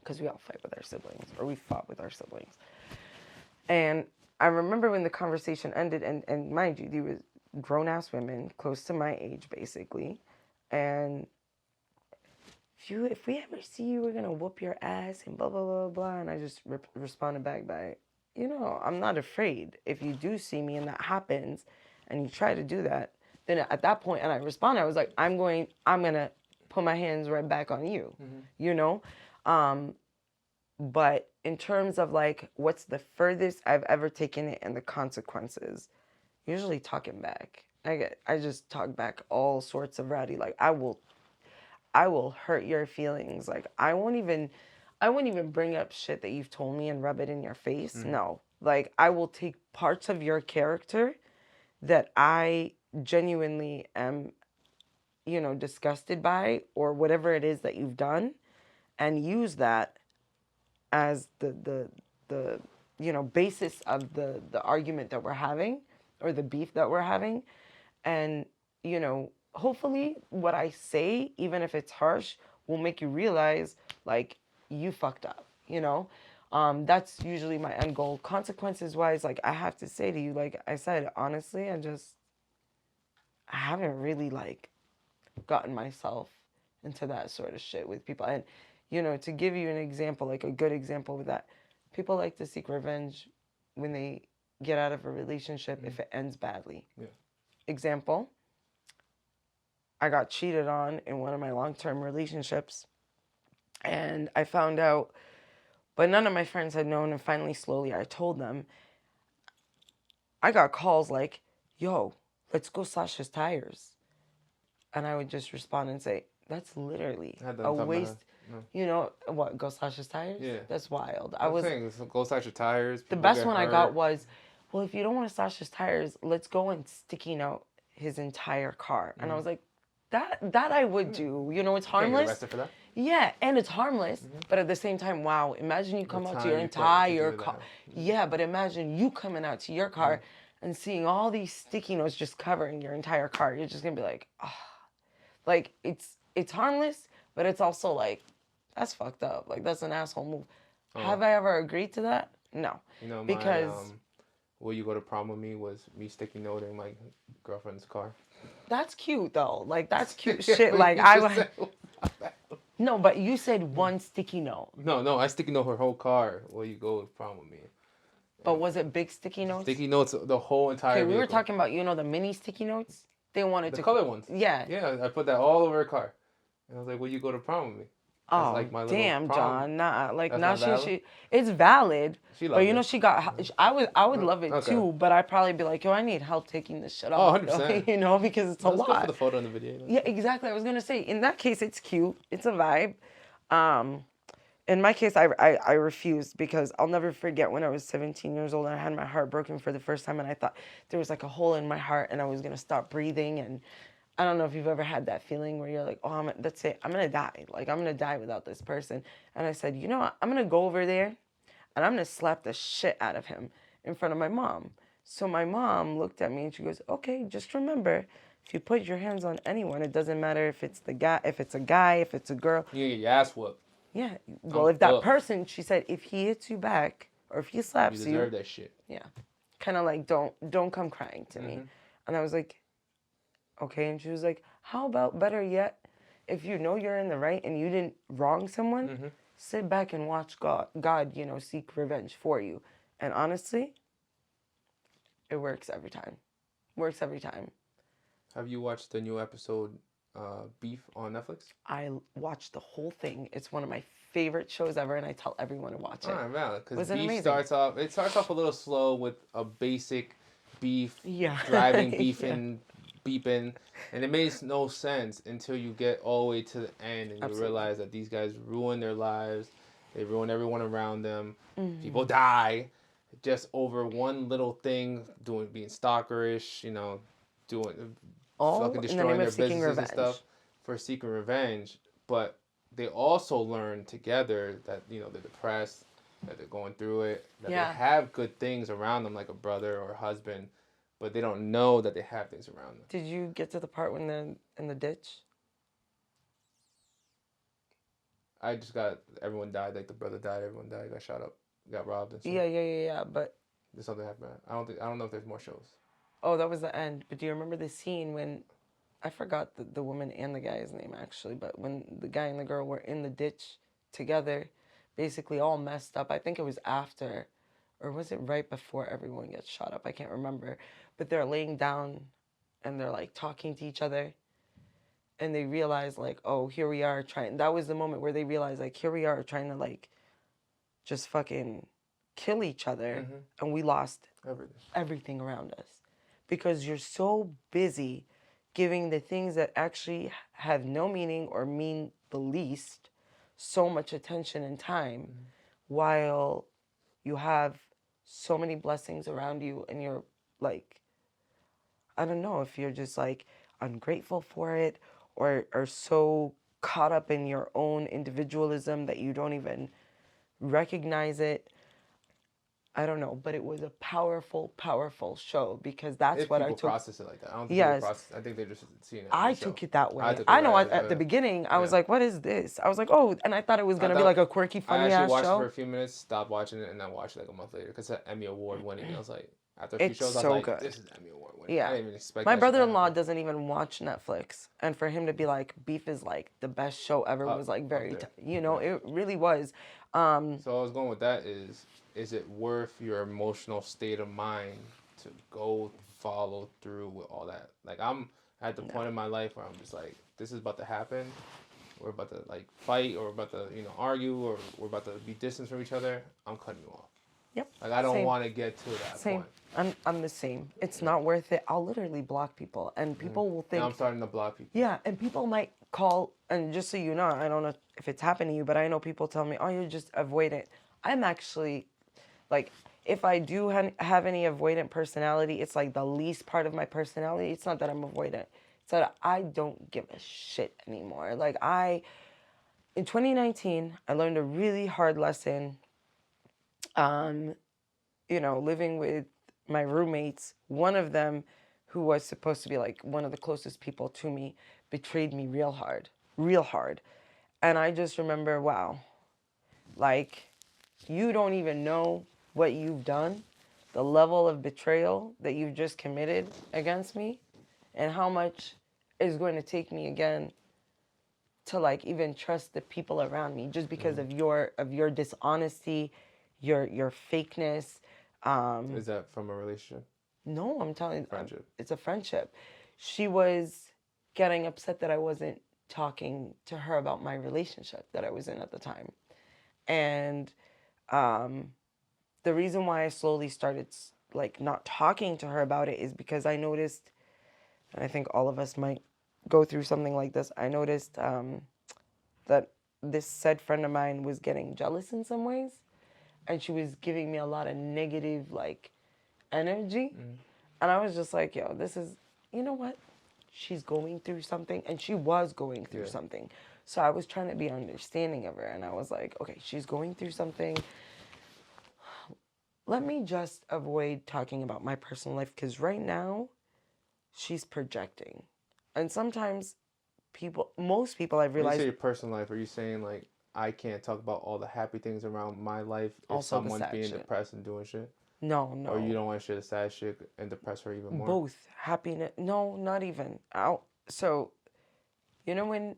Because we all fight with our siblings, or we fought with our siblings. And I remember when the conversation ended, and mind you, they were grown-ass women, close to my age, basically. And if we ever see you, we're going to whoop your ass, and blah, blah, blah, blah. And I just responded back by, I'm not afraid. If you do see me and that happens, and you try to do that, then at that point, and I responded, I was like, I'm going to put my hands right back on you, But in terms of, like, what's the furthest I've ever taken it and the consequences, usually talking back. I just talk back all sorts of rowdy. Like, I will hurt your feelings. Like, I won't even bring up shit that you've told me and rub it in your face. No. Like, I will take parts of your character that I genuinely am, disgusted by, or whatever it is that you've done, and use that as the basis of the argument that we're having, or the beef that we're having. And, hopefully what I say, even if it's harsh, will make you realize, like, you fucked up, That's usually my end goal. Consequences wise, like, I have to say to you, like I said, honestly, I haven't really, like, gotten myself into that sort of shit with people. And, to give you an example, like a good example with that, people like to seek revenge when they get out of a relationship if it ends badly. Yeah. Example, I got cheated on in one of my long-term relationships, and I found out, but none of my friends had known, and finally, slowly, I told them. I got calls like, yo, let's go slash his tires. And I would just respond and say, that's literally a waste. What, go slash his tires? Yeah. That's wild. I was saying, go slash your tires. The best one I got was, well, if you don't want to slash his tires, let's go and sticky note his entire car. And I was like, that I would do. You know, it's Can't get harmless. arrested for that. Yeah, and it's harmless, but at the same time, wow, imagine you come out to your time you put to entire do car. that. Yeah, but imagine you coming out to your car and seeing all these sticky notes just covering your entire car. You're just gonna be like, ah, like it's harmless, but it's also like, that's fucked up. Like, that's an asshole move. Have I ever agreed to that? No. You know, because will you go to prom with me was me sticky noting my girlfriend's car. that's cute though. Like, that's cute shit. Like, I no, but you said one sticky note. No, I sticky note her whole car. Will you go to prom with me? But was it big sticky notes? Sticky notes, the whole entire. Okay, we were vehicle. talking about, you know, the mini sticky notes. They wanted the to color ones. Yeah. Yeah, I put that all over her car, and I was like, "Will you go to prom with me?" Oh, like my damn, prom. John. Nah, like, now That's not she it's valid. But you know, it. she got. I would love it too, but I'd probably be like, yo, I need help taking this shit off. 100%. You know, because it's a lot. Good for the photo and the video. Yeah, exactly. I was gonna say, in that case, it's cute. It's a vibe. In my case, I refused because I'll never forget when I was 17 years old and I had my heart broken for the first time, and I thought there was like a hole in my heart and I was gonna stop breathing. And I don't know if you've ever had that feeling where you're like, oh, that's it, I'm gonna die. Like, I'm gonna die without this person. And I said, you know what? I'm gonna go over there and I'm gonna slap the shit out of him in front of my mom. So my mom looked at me and she goes, okay, just remember, if you put your hands on anyone, it doesn't matter if it's a guy, if it's a girl. You get your ass whooped. Yeah. Well, if that person, she said, if he hits you back or if he slaps you, you deserve that shit. Yeah. Kind of like, don't come crying to me. And I was like, okay. And she was like, how about better yet, if you know you're in the right and you didn't wrong someone, sit back and watch God, you know, seek revenge for you. And honestly, it works every time. Works every time. Have you watched the new episode, Beef, on Netflix? I watched the whole thing. It's one of my favorite shows ever, and I tell everyone to watch it. All right, valid. Because Beef amazing? starts off a little slow with a basic beef, Yeah. driving, beefing, beeping, and it makes no sense until you get all the way to the end and you realize that these guys ruin their lives, they ruin everyone around them, people die, just over one little thing, being stalkerish, you know, fucking destroying their businesses and stuff for seeking revenge. But they also learn together that, you know, they're depressed, that they're going through it, that they have good things around them, like a brother or a husband, but they don't know that they have things around them. Did you get to the part when they're in the ditch? I just everyone died, like the brother died, everyone died, got shot up, got robbed and stuff. Yeah, but There's something happened. I don't know if there's more shows. Oh, that was the end. But do you remember the scene when, I forgot the woman and the guy's name actually, but when the guy and the girl were in the ditch together, basically all messed up. I think it was after, or was it right before everyone gets shot up? I can't remember. But they're laying down and they're like talking to each other. And they realize like, oh, here we are trying. That was the moment where they realized like, here we are trying to like just fucking kill each other. And we lost everything around us. Because you're so busy giving the things that actually have no meaning or mean the least so much attention and time, while you have so many blessings around you and you're like, I don't know if you're just like ungrateful for it or so caught up in your own individualism that you don't even recognize it. I don't know, but it was a powerful, powerful show because that's what I took. Process it like that. I don't think people process. I think they're just seeing it. I took it that way. I know at the beginning, I was like, what is this? I was like, oh, and I thought it was going to be like a quirky, funny ass show. I actually watched it for a few minutes, stopped watching it, and then watched it like a month later because it's an Emmy Award winning. I was like, after a few shows, I was like, good. This is Emmy Award winning. Yeah. I didn't even expect My brother-in-law doesn't even watch Netflix. And for him to be like, Beef is like the best show ever was like very, you know, it really was. So I was going with that is it worth your emotional state of mind to go follow through with all that? Like, I'm at the point in my life where I'm just like, this is about to happen. We're about to like fight, or we're about to, you know, argue, or we're about to be distant from each other. I'm cutting you off. Yep. Like, I don't want to get to that point. I'm the same. It's not worth it. I'll literally block people, and people will think. Now I'm starting to block people. Yeah, and people might call, and just so you know, I don't know if it's happened to you, but I know people tell me, oh, you just avoid it. I'm actually, like, if I do have any avoidant personality, it's like the least part of my personality. It's not that I'm avoidant. It's that I don't give a shit anymore. Like in 2019, I learned a really hard lesson. Living with my roommates, one of them, who was supposed to be like one of the closest people to me, betrayed me real hard, real hard. And I just remember, wow, like, you don't even know what you've done, the level of betrayal that you've just committed against me, and how much is going to take me again to like even trust the people around me just because of your dishonesty, your fakeness. Is that from a relationship? No, I'm telling you, Friendship. it's a friendship. She was getting upset that I wasn't talking to her about my relationship that I was in at the time. And the reason why I slowly started like not talking to her about it is because I noticed, and I think all of us might go through something like this. I noticed that this said friend of mine was getting jealous in some ways, and she was giving me a lot of negative like energy. And I was just like, yo, this is, you know what? She's going through something, and she was going through something. So I was trying to be understanding of her, and I was like, okay, she's going through something. Let me just avoid talking about my personal life, because right now she's projecting. And sometimes most people I've When you realized. say your personal life, are you saying like I can't talk about all the happy things around my life if Also the someone's sad being shit. depressed and doing shit? No. Or you don't want to share the sad shit and depress her even more? Both. Happiness. No, not even. So, when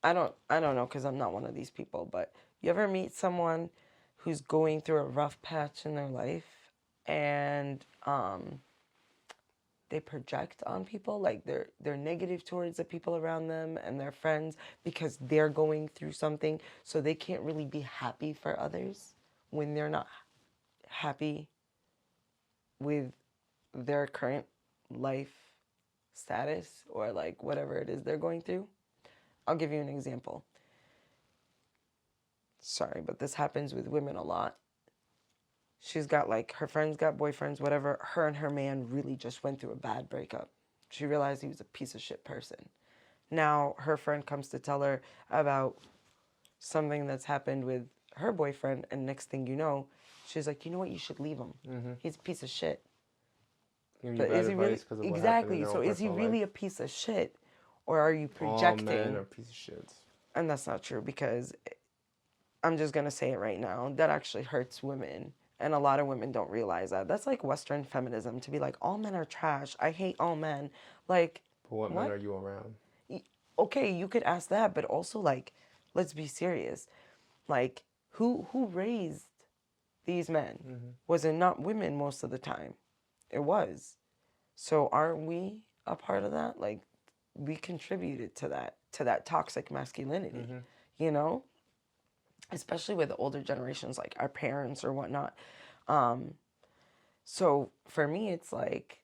I don't know, because I'm not one of these people, but you ever meet someone who's going through a rough patch in their life, and they project on people, like they're negative towards the people around them and their friends because they're going through something, so they can't really be happy for others when they're not happy with their current life status or like whatever it is they're going through. I'll give you an example. Sorry, but this happens with women a lot. She's got like, her friends got boyfriends, whatever. Her and her man really just went through a bad breakup. She realized he was a piece of shit person. Now her friend comes to tell her about something that's happened with her boyfriend, and next thing you know, she's like, you know what, you should leave him. He's a piece of shit. But is he really? Exactly. So is he really a piece of shit, or are you projecting? All men are piece of shit. And that's not true, because I'm just gonna say it right now. That actually hurts women, and a lot of women don't realize that. That's like Western feminism, to be like, all men are trash. I hate all men. Like, but what men are you around? Okay, you could ask that, but also like, let's be serious. Like, who raised these men? Was it not women most of the time? It was. So aren't we a part of that? Like, we contributed to that toxic masculinity, especially with the older generations, like our parents or whatnot. So for me, it's like,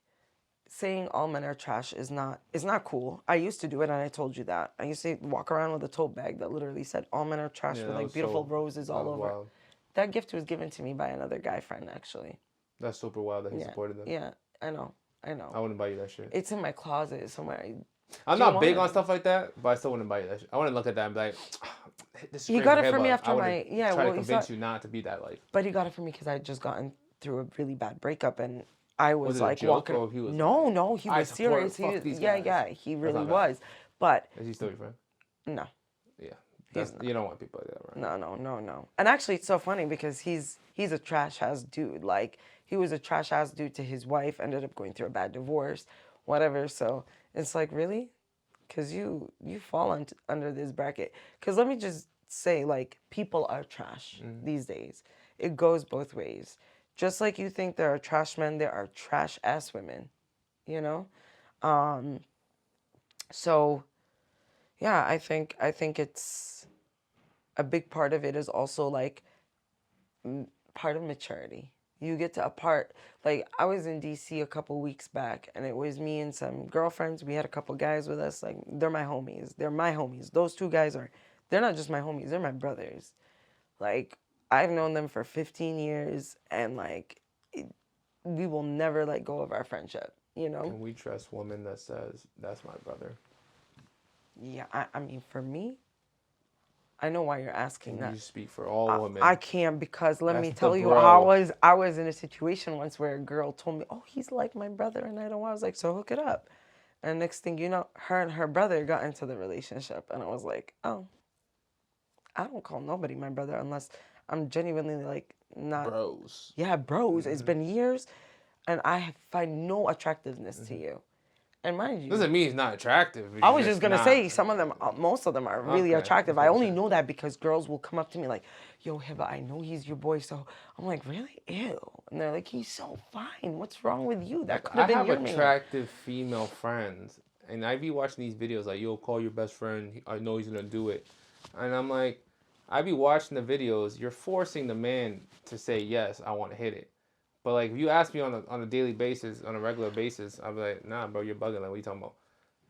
saying all men are trash is not cool. I used to do it, and I told you that. I used to walk around with a tote bag that literally said all men are trash, with like beautiful roses all over. Wild. That gift was given to me by another guy friend, actually. That's super wild that he supported them. Yeah, I know. I wouldn't buy you that shit. It's in my closet somewhere. I'm not big on stuff like that, but I still wouldn't buy you that shit. I wouldn't look at that and be like, this is he got it for me after try to convince you not to be that life. But he got it for me because I had just gotten through a really bad breakup, and I was like walking. Or he was no, he was serious. He really was. But is he still your friend? No. Yeah. You don't want people like that, right? No. And actually, it's so funny because he's a trash ass dude. Like, he was a trash ass dude to his wife, ended up going through a bad divorce, whatever. So it's like, really? Because you fall under this bracket. Because let me just say, like, people are trash these days. It goes both ways. Just like you think there are trash men, there are trash ass women, So, yeah, I think it's a big part of it is also like part of maturity. You get to like, I was in DC a couple weeks back, and it was me and some girlfriends. We had a couple guys with us. Like, they're my homies. Those two guys they're not just my homies, they're my brothers. Like, I've known them for 15 years, and like, we will never let go of our friendship, you know? Can we trust women that says, that's my brother? Yeah, I mean, for me, I know why you're asking Can that. you speak for all women? I can't, because let me That's tell the you, bro. I was in a situation once where a girl told me, "Oh, he's like my brother," and I was like, "So hook it up." And next thing you know, her and her brother got into the relationship, and I was like, "Oh, I don't call nobody my brother unless I'm genuinely like not." Bros. Yeah, bros. It's been years, and I find no attractiveness to you. And mind you, Doesn't mean he's not attractive. I He's was just just gonna not. say some of them, most of them are really Okay. attractive. Just I making only sure. know that because girls will come up to me like, "Yo, Hibba, I know he's your boy." So I'm like, "Really? Ew." And they're like, "He's so fine. What's wrong with you? That could have I been have your man." attractive female friends, and I be watching these videos like, "Yo, call your best friend. I know he's gonna do it," and I'm like, I be watching the videos. You're forcing the man to say yes. I want to hit it. But like, if you ask me on a daily basis, on a regular basis, I'm like, nah, bro, you're bugging. Like, what you talking about?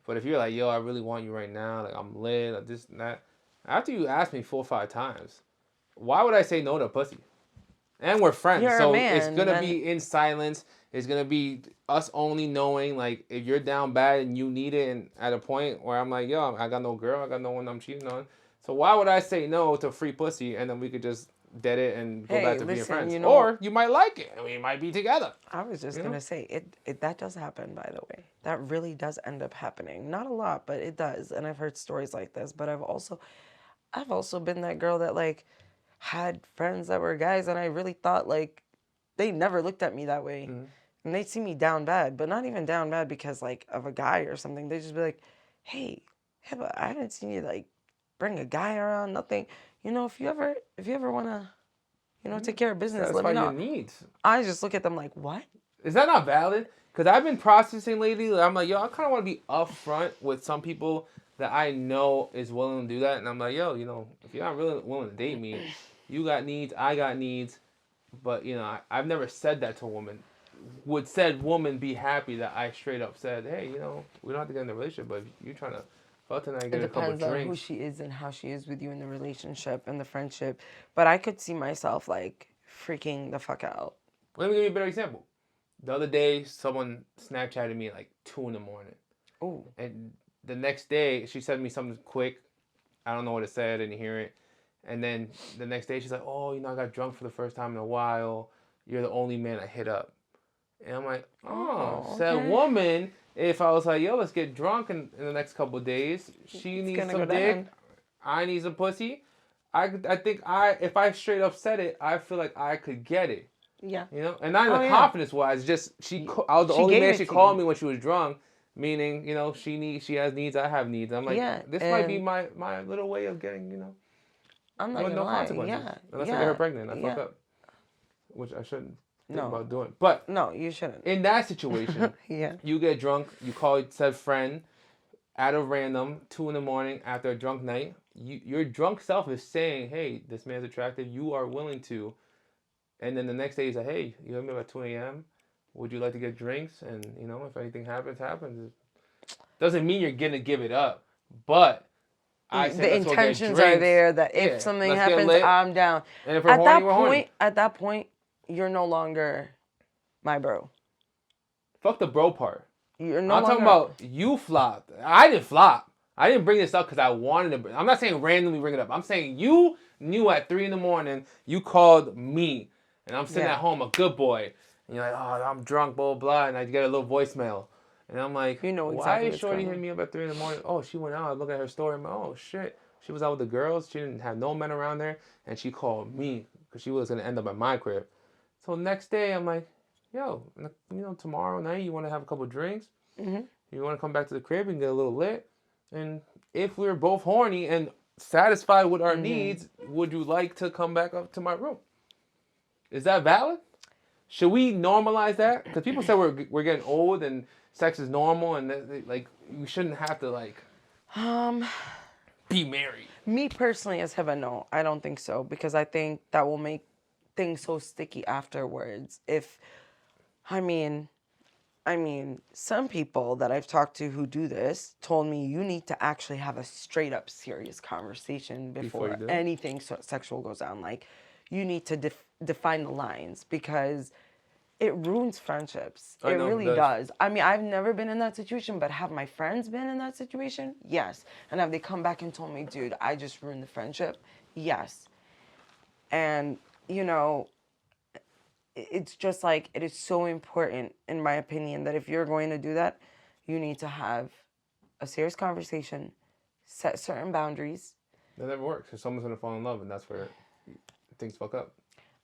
But if you're like, yo, I really want you right now, like I'm lit, like this and that. After you ask me 4 or 5 times, why would I say no to pussy? And we're friends, You're a so it's man, gonna then be in silence. It's gonna be us only knowing, like, if you're down bad and you need it, and at a point where I'm like, yo, I got no girl, I got no one I'm cheating on. So why would I say no to free pussy and then we could just dead it and go back hey, to being listen, friends? you know, Or you might like it, and we might be together. I was just You know? gonna say it. That does happen, by the way. That really does end up happening. Not a lot, but it does. And I've heard stories like this. But I've also been that girl that like had friends that were guys, and I really thought like they never looked at me that way. Mm-hmm. And they'd see me down bad, but not even down bad because like of a guy or something. They'd just be like, "Hey, Hibba, I haven't seen you like bring a guy around, nothing. You know, if you ever wanna, take care of business, let Satisfy me your know." needs. I just look at them like, "What?" Is that not valid? Because I've been processing lately. I'm like, yo, I kind of want to be upfront with some people that I know is willing to do that. And I'm like, yo, if you're not really willing to date me, you got needs, I got needs. But, I've never said that to a woman. Would said woman be happy that I straight up said, hey, we don't have to get in a relationship, but if you're trying to fuck tonight and It get a couple depends on who drinks. she is and how she is with you in the relationship and the friendship. But I could see myself like freaking the fuck out. Let me give you a better example. The other day, someone Snapchatted me at like 2 in the morning. Ooh. And the next day, she sent me something quick. I don't know what it said. I didn't hear it. And then the next day, she's like, oh, I got drunk for the first time in a while. You're the only man I hit up. And I'm like, said okay. woman, if I was like, yo, let's get drunk in the next couple of days. She needs some dick. I need some pussy. I think if I straight up said it, I feel like I could get it. Yeah. And not in the confidence wise, just I was the only man she called me when she was drunk, meaning, she has needs, I have needs. I'm like, this might be my little way of getting, I'm not with no lie. consequences. Yeah. Unless I get her pregnant and I fuck up. Which I shouldn't think No. about doing. But No, you shouldn't. in that situation, you get drunk, you call said friend out of random, 2 in the morning after a drunk night. Your drunk self is saying, hey, this man's attractive, you are willing to. And then the next day he's like, hey, you hit me at 2 a.m. Would you like to get drinks? And, if anything happens, happens. Doesn't mean you're going to give it up. But I said, the let's go get intentions drinks. are there that if something let's get happens, lit. I'm down. And if we're horny, we're horny. At that point, you're no longer my bro. Fuck the bro part. You're no I'm longer... talking about you flopped. I didn't flop. I didn't bring this up because I wanted to. I'm not saying randomly bring it up. I'm saying you knew at 3 in the morning, you called me. And I'm sitting at home, a good boy. And you're like, oh, I'm drunk, blah, blah, blah. And I get a little voicemail. And I'm like, why is Shorty hitting me up at 3 in the morning? Oh, she went out. I look at her story. I'm like, oh, shit. She was out with the girls. She didn't have no men around there. And she called me because she was going to end up at my crib. So next day, I'm like, yo, tomorrow night, you want to have a couple drinks? Mm-hmm. You want to come back to the crib and get a little lit? And if we're both horny and satisfied with our needs, would you like to come back up to my room? Is that valid? Should we normalize that? Because people say we're getting old and sex is normal and we shouldn't have to be married. Me personally, as Hibba, no, I don't think so, because I think that will make things so sticky afterwards. I mean, some people that I've talked to who do this told me you need to actually have a straight up serious conversation before anything sexual goes down. Like, you need to define the lines, because it ruins friendships. It really does. I mean, I've never been in that situation, but have my friends been in that situation? Yes. And have they come back and told me, dude, I just ruined the friendship? Yes. And, you know, it's just like, it is so important, in my opinion, that if you're going to do that, you need to have a serious conversation, set certain boundaries. That never works, because someone's going to fall in love, and that's where things fuck up.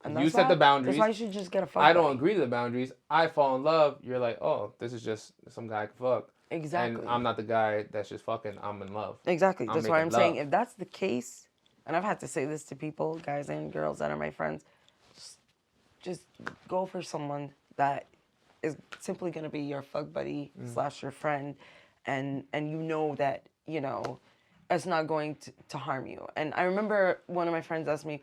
And you set the boundaries. That's why you should just get a fuck I don't agree to the boundaries. I fall in love. You're like, oh, this is just some guy I can fuck. Exactly. And I'm not the guy that's just fucking. I'm in love. Exactly. That's why I'm saying, if that's the case, and I've had to say this to people, guys and girls that are my friends, just go for someone that is simply going to be your fuck buddy / your friend, and you know that, you know, it's not going to harm you. And I remember one of my friends asked me,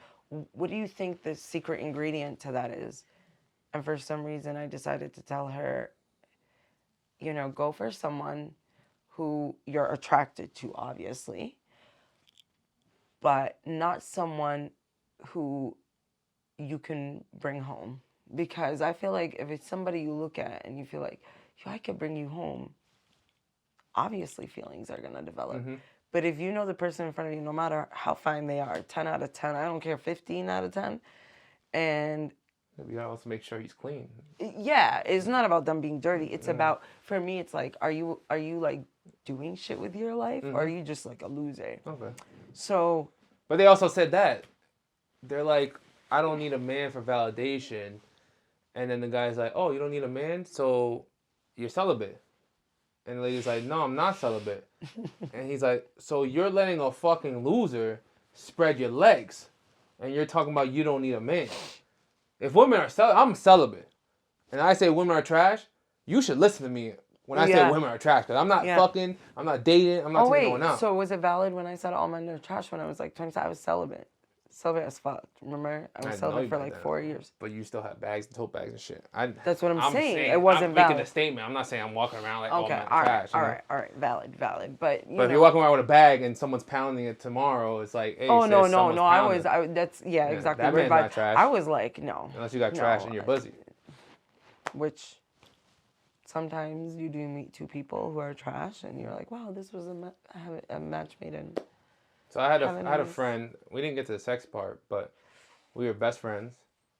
what do you think the secret ingredient to that is? And for some reason, I decided to tell her, you know, go for someone who you're attracted to, obviously, but not someone who you can bring home. Because I feel like if it's somebody you look at and you feel like, yo, I could bring you home, obviously feelings are going to develop. Mm-hmm. But if you know the person in front of you, no matter how fine they are, 10 out of 10, I don't care, 15 out of 10, and... You gotta also make sure he's clean. Yeah, it's not about them being dirty. It's about, for me, it's like, are you like doing shit with your life, or are you just like a loser? Okay. So... But they also said that. They're like, I don't need a man for validation. And then the guy's like, oh, you don't need a man? So you're celibate. And the lady's like, no, I'm not celibate. And he's like, so you're letting a fucking loser spread your legs. And you're talking about you don't need a man. If women are celibate, I'm celibate. And I say women are trash, you should listen to me when I say women are trash. Because I'm not fucking, I'm not dating, I'm not taking no one out. So was it valid when I said all men are trash when I was like 25? I was celibate. Celibate as fuck. Remember? I was celibate for like 4 years. But you still have bags and tote bags and shit. That's what I'm saying. It wasn't valid. I'm making a statement. I'm not saying I'm walking around like all men are trash. All right. Valid. But if you're walking around with a bag and someone's pounding it tomorrow, it's like, hey, no. Exactly. That man's not trash. I was like, no. Unless you got trash in your pussy. Which sometimes you do meet two people who are trash, and you're like, wow, this was a match made in. So I had a friend. We didn't get to the sex part, but we were best friends,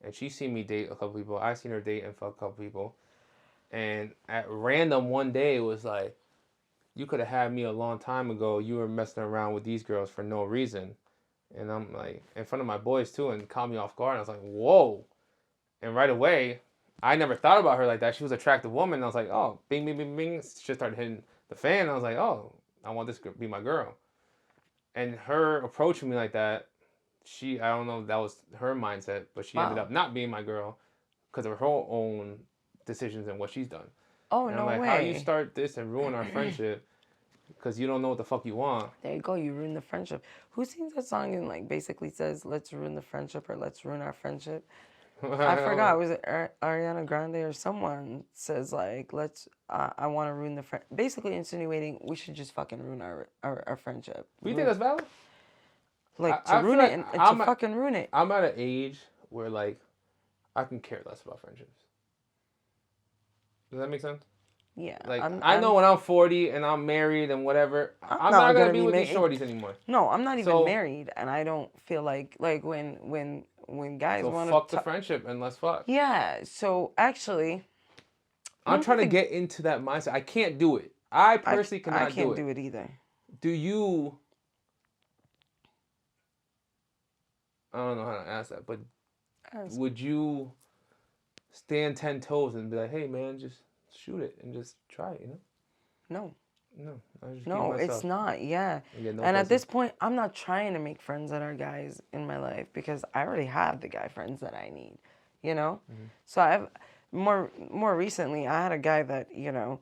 and she seen me date a couple people. I seen her date and fuck a couple people, and at random one day it was like, you could have had me a long time ago. You were messing around with these girls for no reason, and I'm like in front of my boys too, and caught me off guard. And I was like, whoa, and right away, I never thought about her like that. She was an attractive woman, and I was like, oh, bing, bing, bing, bing. Shit started hitting the fan. And I was like, oh, I want this to be my girl. And her approaching me like that, I don't know if that was her mindset, but she ended up not being my girl because of her own decisions and what she's done. Oh, and no way. I'm like, how you start this and ruin our friendship because you don't know what the fuck you want? There you go, you ruined the friendship. Who sings that song and like basically says, let's ruin the friendship or let's ruin our friendship? I forgot. Was it Ariana Grande or someone says like, I want to ruin the friend. Basically insinuating we should just fucking ruin our friendship. Do you think that's valid? Like to ruin it and to fucking ruin it. I'm at an age where like I can care less about friendships. Does that make sense? Yeah. Like I know when I'm 40 and I'm married and whatever, I'm not gonna be with these shorties anymore. No, I'm not even married, and I don't feel like when guys want to fuck the friendship and let's fuck. Yeah. So actually, I'm trying to get into that mindset. I can't do it. I personally cannot do it. I can't do it either. Do you? I don't know how to ask that, but would you stand 10 toes and be like, "Hey, man, just shoot it and just try it," you know? No, it's not. Yeah. And at this point, I'm not trying to make friends that are guys in my life because I already have the guy friends that I need, you know? Mm-hmm. So I've more recently, I had a guy that, you know,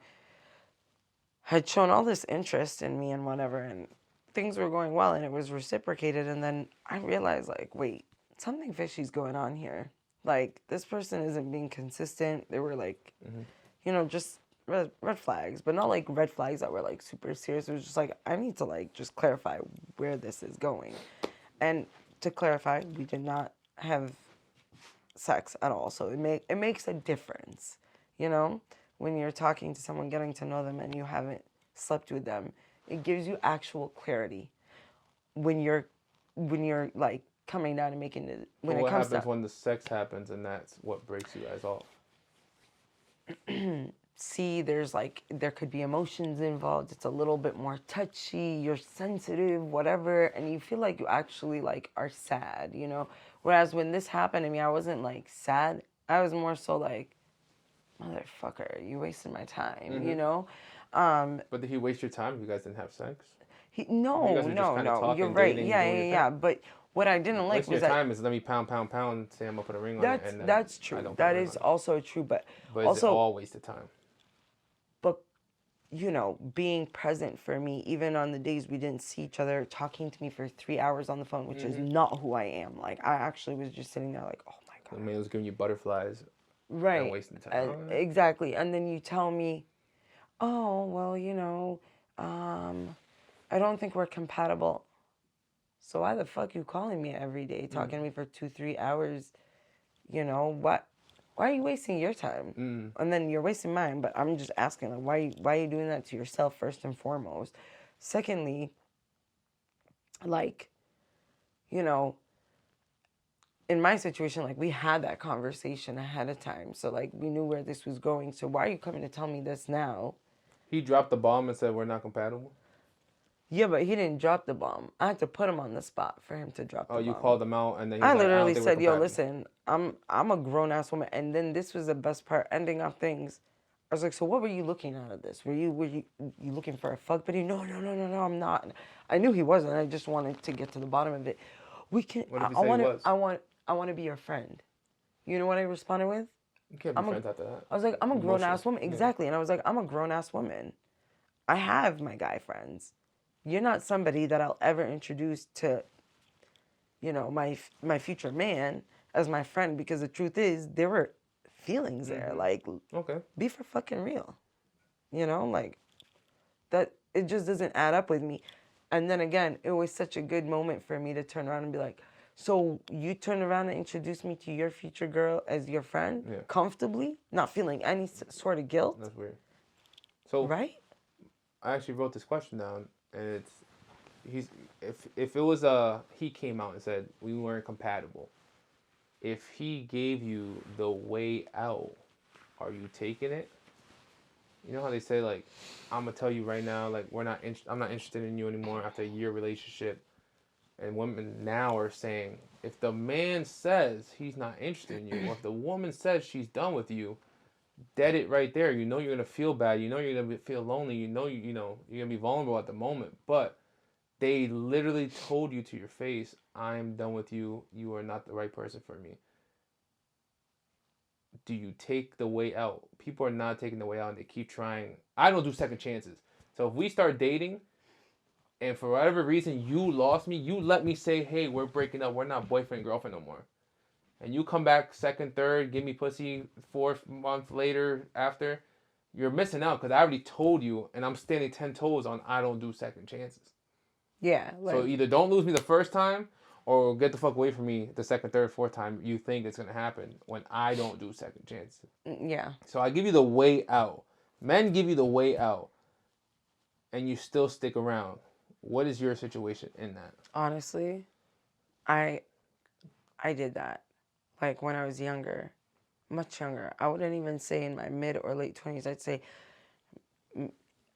had shown all this interest in me and whatever, and things were going well and it was reciprocated. And then I realized, like, wait, something fishy's going on here. Like, this person isn't being consistent. They were like, you know, just red flags, but not like red flags that were like super serious. It was just like, I need to like just clarify where this is going. And to clarify, we did not have sex at all. So it makes a difference, you know, when you're talking to someone, getting to know them, and you haven't slept with them. It gives you actual clarity when you're like coming down and making it when But it what comes happens to when the sex happens and that's what breaks you guys off? see, there could be emotions involved. It's a little bit more touchy. You're sensitive, whatever, and you feel like you actually like are sad, you know. Whereas when this happened to me, I wasn't like sad. I was more so like, motherfucker, you wasted my time, you know. But did he waste your time if you guys didn't have sex? If you No, guys were just no, kind of no. You're talking, right. dating, Yeah, doing yeah, your thing? yeah. But what I didn't like Wasting was your that time is let me pound, pound, pound, say I'm gonna put a ring on it, and then that's I true. don't put a That ring is on it. also true. But But is it also, all wasted time? but you know, being present for me, even on the days we didn't see each other, talking to me for 3 hours on the phone, which is not who I am. Like, I actually was just sitting there like, oh my The God. man was giving you butterflies and Right. wasting time. And, exactly. And then you tell me, oh, well, you know, I don't think we're compatible. So why the fuck you calling me every day, talking to me for 2-3 hours? You know, what? Why are you wasting your time? And then you're wasting mine. But I'm just asking, like, why are you doing that to yourself first and foremost? Secondly, like, you know, in my situation, like, we had that conversation ahead of time, so like we knew where this was going. So why are you coming to tell me this now? He dropped the bomb and said we're not compatible. Yeah, but he didn't drop the bomb. I had to put him on the spot for him to drop the bomb. Oh, you called him out, and then he I was like, I don't literally think we're said, "Yo, compatible. listen, I'm a grown ass woman." And then this was the best part, ending off things. I was like, "So what were you looking out of this? Were you looking for a fuck buddy?" No, no, no, no, no. I'm not. I knew he wasn't. I just wanted to get to the bottom of it. We can. What if he I said he want to. was? I want to be your friend. You know what I responded with? You can't be friends after that. I was like, I'm a grown ass woman. Yeah. Exactly. And I was like, I'm a grown ass woman. I have my guy friends. You're not somebody that I'll ever introduce to, you know, my future man as my friend, because the truth is there were feelings there. Like, Okay. be for fucking real. You know, like that it just doesn't add up with me. And then again, it was such a good moment for me to turn around and be like, so you turned around and introduced me to your future girl as your friend, comfortably, not feeling any sort of guilt. That's weird. So right? I actually wrote this question down, and if it was he came out and said we weren't compatible. If he gave you the way out, are you taking it? You know how they say, like, I'm gonna tell you right now, like, I'm not interested in you anymore after a year relationship. And women now are saying, if the man says he's not interested in you, or if the woman says she's done with you, dead it right there. You know you're gonna feel bad. You know you're gonna feel lonely. You know you're gonna be vulnerable at the moment. But they literally told you to your face, "I'm done with you. You are not the right person for me." Do you take the way out? People are not taking the way out, and they keep trying. I don't do second chances. So if we start dating, and for whatever reason you lost me, you let me say, "Hey, we're breaking up. We're not boyfriend and girlfriend no more." And you come back second, third, give me pussy 4 months later after, you're missing out because I already told you, and I'm standing 10 toes on I don't do second chances. Yeah. So either don't lose me the first time, or get the fuck away from me the second, third, fourth time you think it's gonna happen when I don't do second chances. Yeah. So I give you the way out. Men give you the way out, and you still stick around. What is your situation in that? Honestly, I did that. Like when I was younger, much younger. I wouldn't even say in my mid or late 20s. I'd say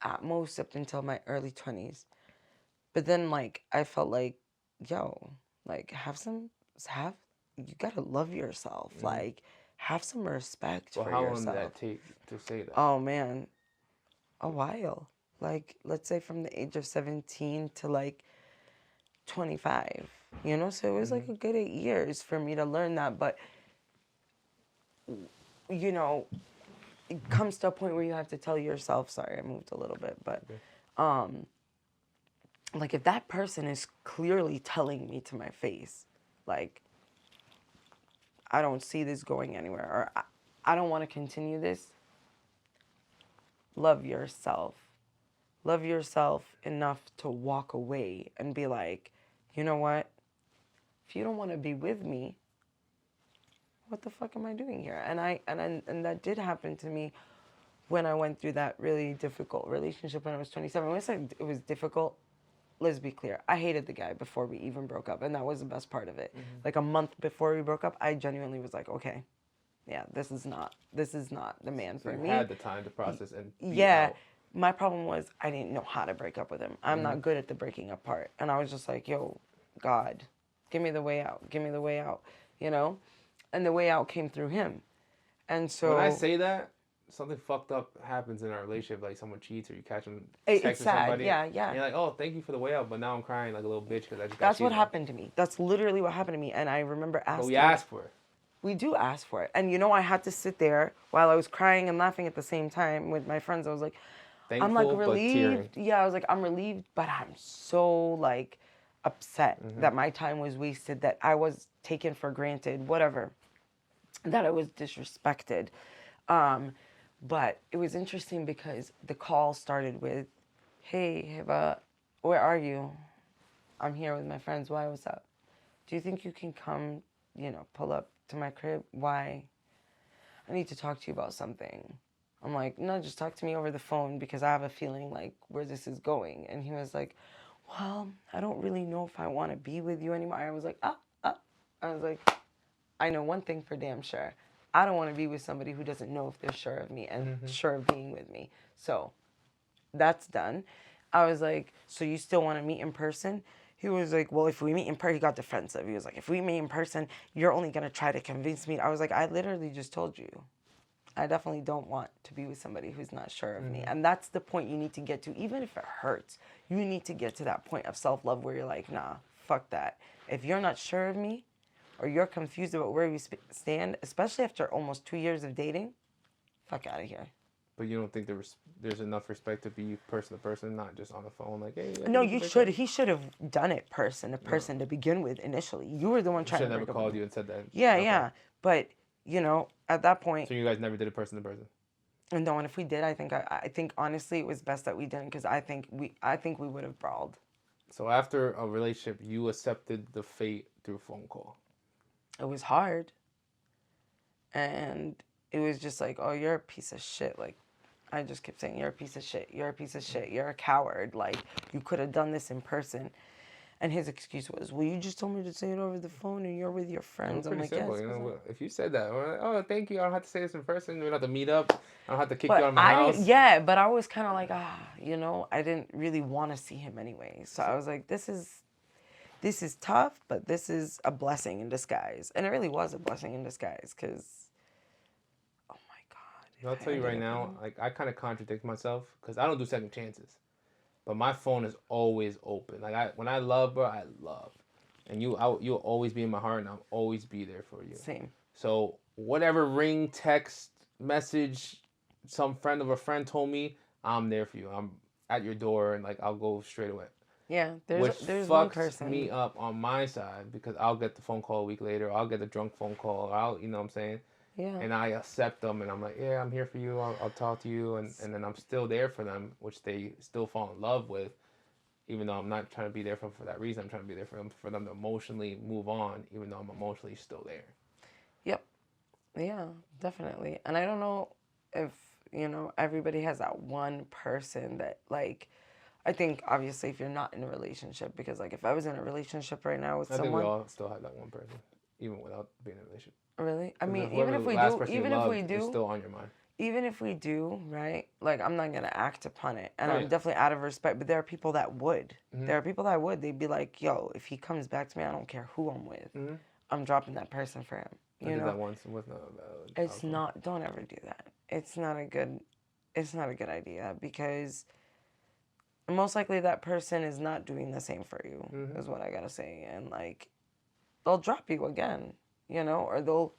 at most up until my early 20s. But then like I felt like, yo, like you gotta love yourself. Like have some respect for how yourself. long did that take to say that? Oh man, a while. Like let's say from the age of 17 to like 25. You know, so it was like a good 8 years for me to learn that. But you know, it comes to a point where you have to tell yourself, sorry, I moved a little bit, but like if that person is clearly telling me to my face, like, I don't see this going anywhere, or I don't want to continue this, love yourself. Love yourself enough to walk away and be like, you know what? If you don't want to be with me, what the fuck am I doing here? And that did happen to me when I went through that really difficult relationship when I was 27. When I said it was difficult, let's be clear. I hated the guy before we even broke up, and that was the best part of it. Mm-hmm. Like a month before we broke up, I genuinely was like, okay, yeah, this is not the man for me. You had the time to process and yeah. My problem was I didn't know how to break up with him. I'm not good at the breaking up part, and I was just like, yo, God, give me the way out. Give me the way out. You know, and the way out came through him. And so when I say that, something fucked up happens in our relationship, like someone cheats or you catch them texting it's sad. somebody. Yeah. And you're like, oh, thank you for the way out, but now I'm crying like a little bitch because I just got That's what cheated on. happened to me. That's literally what happened to me. And I remember asking. But we asked for it. We do ask for it. And you know, I had to sit there while I was crying and laughing at the same time with my friends. I was like, Thankful, I'm like relieved. But tearing. Yeah, I was like, I'm relieved, but I'm so like upset that my time was wasted, that I was taken for granted, whatever, that I was disrespected. But it was interesting because the call started with, hey, Hibba, where are you? I'm here with my friends. Why? What's up? Do you think you can come, pull up to my crib? Why? I need to talk to you about something. I'm like, no, just talk to me over the phone because I have a feeling like where this is going. And he was like, well, I don't really know if I want to be with you anymore. I was like, I was like, I know one thing for damn sure. I don't want to be with somebody who doesn't know if they're sure of me and sure of being with me. So that's done. I was like, so you still want to meet in person? He was like, well, if we meet in person, he got defensive. He was like, if we meet in person, you're only going to try to convince me. I was like, I literally just told you. I definitely don't want to be with somebody who's not sure of me. And that's the point you need to get to. Even if it hurts, you need to get to that point of self-love where you're like, nah, fuck that. If you're not sure of me or you're confused about where we stand, especially after almost 2 years of dating, fuck out of here. But you don't think there's enough respect to be person to person, not just on the phone? Like, hey. No, you should. He should have done it person to person to begin with initially. You were the one trying to break up. Should have never called you and said that. Yeah, okay. Yeah. But, at that point. So you guys never did it person to person? No, and if we did, I think honestly it was best that we didn't because I think we would have brawled. So after a relationship, you accepted the fate through phone call. It was hard. And it was just like, oh, you're a piece of shit. Like, I just kept saying, you're a piece of shit. You're a piece of shit. You're a coward. Like, you could have done this in person. And his excuse was, well, you just told me to say it over the phone and you're with your friends. I'm like, simple, yes. If you said that, like, oh, thank you. I don't have to say this in person. We don't have to meet up. I don't have to kick you out of my house. Yeah, but I was kind of like, I didn't really want to see him anyway. So I was like, this is tough, but this is a blessing in disguise. And it really was a blessing in disguise because, oh my God. I'll tell you right now, like I kind of contradict myself because I don't do second chances. But my phone is always open. Like when I love, bro, I love. And you'll always be in my heart and I'll always be there for you. Same. So whatever ring, text, message, some friend of a friend told me, I'm there for you. I'm at your door and like I'll go straight away. Yeah, there's one person. Which fucks me up on my side because I'll get the phone call a week later. I'll get the drunk phone call. You know what I'm saying? Yeah. And I accept them and I'm like, yeah, I'm here for you. I'll talk to you. And then I'm still there for them, which they still fall in love with. Even though I'm not trying to be there for that reason. I'm trying to be there for them to emotionally move on, even though I'm emotionally still there. Yep. Yeah, definitely. And I don't know if, everybody has that one person that, like, I think, obviously, if you're not in a relationship, because, like, if I was in a relationship right now with someone... I think we all still have that one person, even without being in a relationship. Really? I mean, even if we do, it's still on your mind. Even if we do, right? Like, I'm not going to act upon it. And I'm definitely out of respect, but there are people that would. Mm-hmm. There are people that would. They'd be like, yo, if he comes back to me, I don't care who I'm with. Mm-hmm. I'm dropping that person for him. I did that once with it's not, don't ever do that. It's not a good idea because most likely that person is not doing the same for you, is what I got to say. And, like, they'll drop you again, or they'll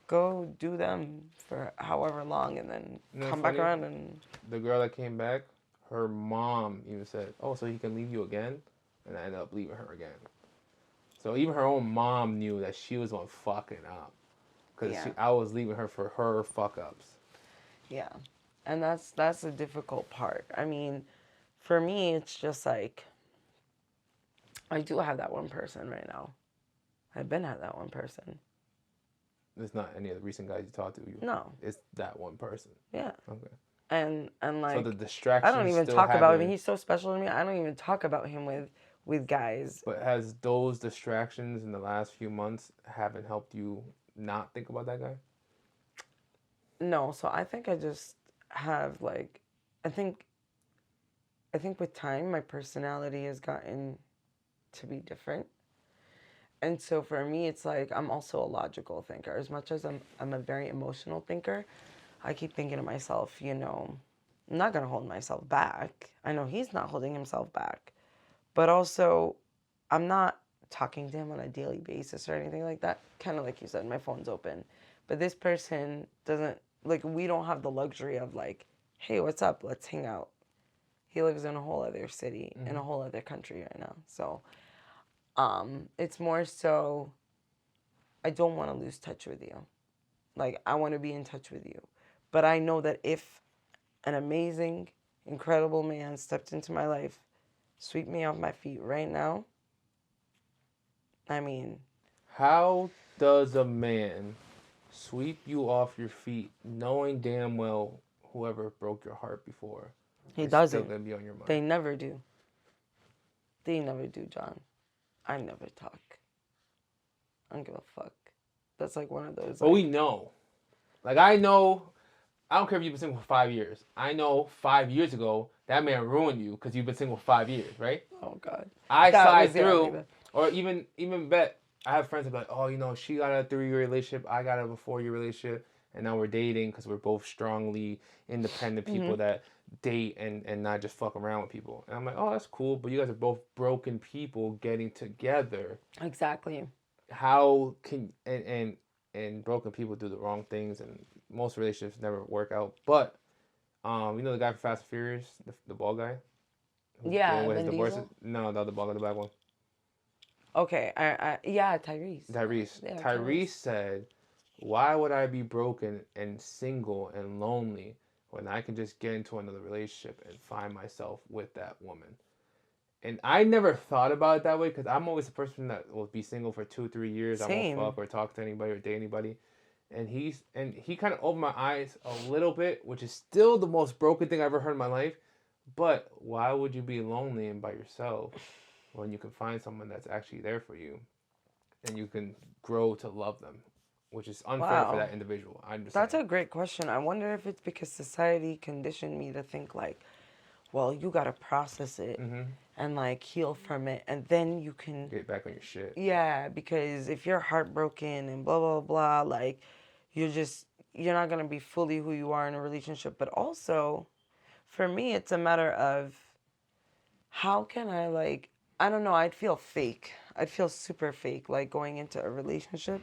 go do them for however long and then come back around. And the girl that came back, her mom even said, oh, so he can leave you again? And I ended up leaving her again. So even her own mom knew that she was on fucking up. Because I was leaving her for her fuck-ups. Yeah. And that's the difficult part. I mean, for me, it's just like, I do have that one person right now. I've been at that one person. It's not any of the recent guys you talked to. No. It's that one person. Yeah. Okay. And like, so the distractions I don't even still talk about him. happen. He's so special to me. I don't even talk about him with guys. But has those distractions in the last few months haven't helped you not think about that guy? No. So I think I just have like, I think with time my personality has gotten to be different. And so for me, it's like I'm also a logical thinker. As much as I'm a very emotional thinker, I keep thinking to myself, you know, I'm not going to hold myself back. I know he's not holding himself back. But also, I'm not talking to him on a daily basis or anything like that. Kind of like you said, my phone's open. But this person doesn't, like, we don't have the luxury of, like, hey, what's up? Let's hang out. He lives in a whole other city, in a whole other country right now. So, it's more so, I don't want to lose touch with you. Like, I want to be in touch with you. But I know that if an amazing, incredible man stepped into my life, sweep me off my feet right now, I mean... How does a man sweep you off your feet knowing damn well whoever broke your heart before He doesn't. still going to be on your mind? They never do. They never do, John. I never talk. I don't give a fuck. That's like one of those... But we know. Like, I know... I don't care if you've been single for 5 years. I know 5 years ago, that man ruined you because you've been single for 5 years, right? Oh, God. I slide through... Or even bet, I have friends that be like, oh, you know, she got a 3-year relationship, I got a 4-year relationship, and now we're dating because we're both strongly independent people that date and not just fuck around with people. And I'm like, oh, that's cool, but you guys are both broken people getting together. Exactly. How can... And broken people do the wrong things, and most relationships never work out. But, you know the guy from Fast and Furious, the bald guy? Yeah, Vin Diesel? No, the other bald guy, the black one. Okay, yeah, Tyrese. Yeah, Tyrese said, why would I be broken and single and lonely when I can just get into another relationship and find myself with that woman? And I never thought about it that way because I'm always the person that will be single for 2-3 years. Same. I won't fuck or talk to anybody or date anybody. And he kind of opened my eyes a little bit, which is still the most broken thing I've ever heard in my life. But why would you be lonely and by yourself when you can find someone that's actually there for you and you can grow to love them, which is unfair for that individual? That's a great question. I wonder if it's because society conditioned me to think like, well, you got to process it and like heal from it, and then you can get back on your shit. Yeah, because if you're heartbroken and blah, blah, blah, like you're not going to be fully who you are in a relationship. But also, for me, it's a matter of how can I, like, I don't know, I'd feel fake. I'd feel super fake, like going into a relationship,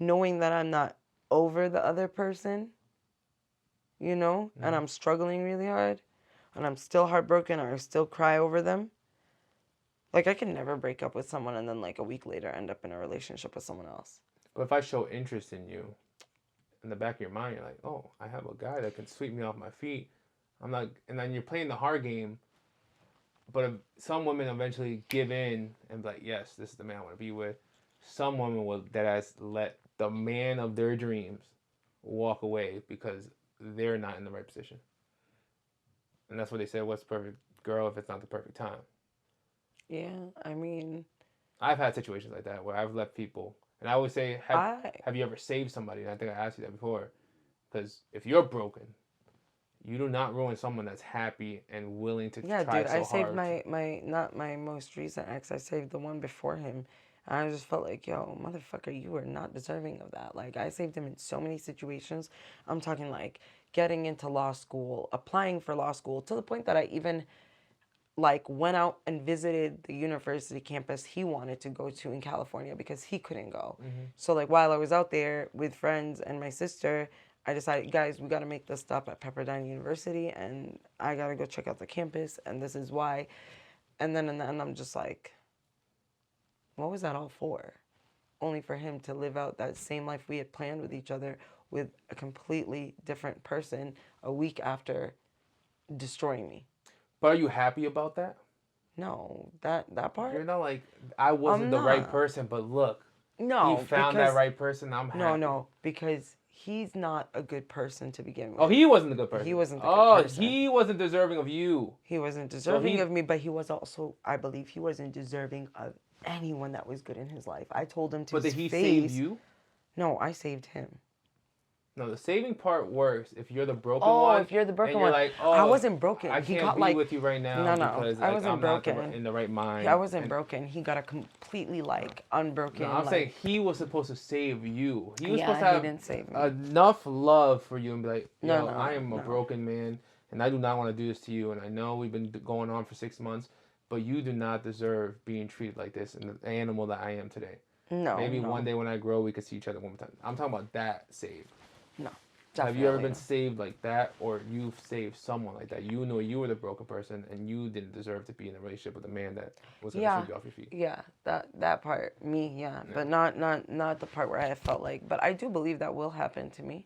knowing that I'm not over the other person, you know, and I'm struggling really hard, and I'm still heartbroken, or I still cry over them. Like, I can never break up with someone and then, like, a week later end up in a relationship with someone else. But if I show interest in you, in the back of your mind, you're like, oh, I have a guy that can sweep me off my feet. I'm not, and then you're playing the hard game. But if some women eventually give in and be like, yes, this is the man I want to be with. Some women will deadass let the man of their dreams walk away because they're not in the right position. And that's what they said, what's the perfect girl if it's not the perfect time? Yeah, I mean... I've had situations like that where I've left people. And I always say, have you ever saved somebody? And I think I asked you that before. Because if you're broken, you do not ruin someone that's happy and willing to try so hard. Yeah, dude, I saved not my most recent ex, I saved the one before him. And I just felt like, yo, motherfucker, you are not deserving of that. Like, I saved him in so many situations. I'm talking like getting into law school, applying for law school, to the point that I even like went out and visited the university campus he wanted to go to in California because he couldn't go. So like while I was out there with friends and my sister, I decided, guys, we got to make this stop at Pepperdine University and I got to go check out the campus and this is why. And then in the end, I'm just like, what was that all for? Only for him to live out that same life we had planned with each other with a completely different person a week after destroying me. But are you happy about that? No, that part? You're not like, I wasn't the right person, but look, No, he found because that right person. I'm happy. no, because he's not a good person to begin with. Oh, he wasn't a good person. He wasn't the good person. He wasn't deserving of you. He wasn't deserving of me, but he was also, I believe, he wasn't deserving of anyone that was good in his life. I told him to But his did he face. save you? No, I saved him. No, the saving part works if you're the broken Oh, one. if you're the broken and you're one. like, oh, I wasn't broken. I He can't got be like with you right now because I like, wasn't I'm broken. not in the right mind. I wasn't broken. He got a completely like unbroken. No, I'm saying he was supposed to save you. He was supposed to he have didn't save me. enough love for you and be like, yo, No, I am a broken man and I do not want to do this to you. And I know we've been going on for 6 months, but you do not deserve being treated like this and the animal that I am today. No. Maybe one day when I grow, we could see each other one more time. I'm talking about that save. No. Have you ever been saved like that, or you've saved someone like that? You know you were the broken person, and you didn't deserve to be in a relationship with a man that was going to sweep you off your feet. Yeah, that part, me, yeah, but not the part where I felt like. But I do believe that will happen to me.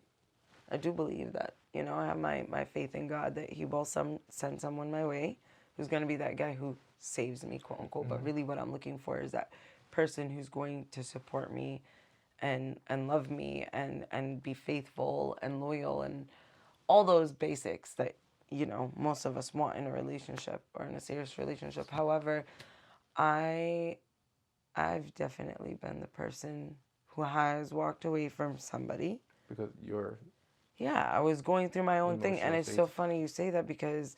I do believe that. You know, I have my faith in God that He will send someone my way who's going to be that guy who saves me, quote unquote. But really, what I'm looking for is that person who's going to support me and love me and be faithful and loyal and all those basics that, you know, most of us want in a relationship or in a serious relationship. However, I've definitely been the person who has walked away from somebody. Because you're... Yeah, I was going through my own thing. And it's so funny you say that because,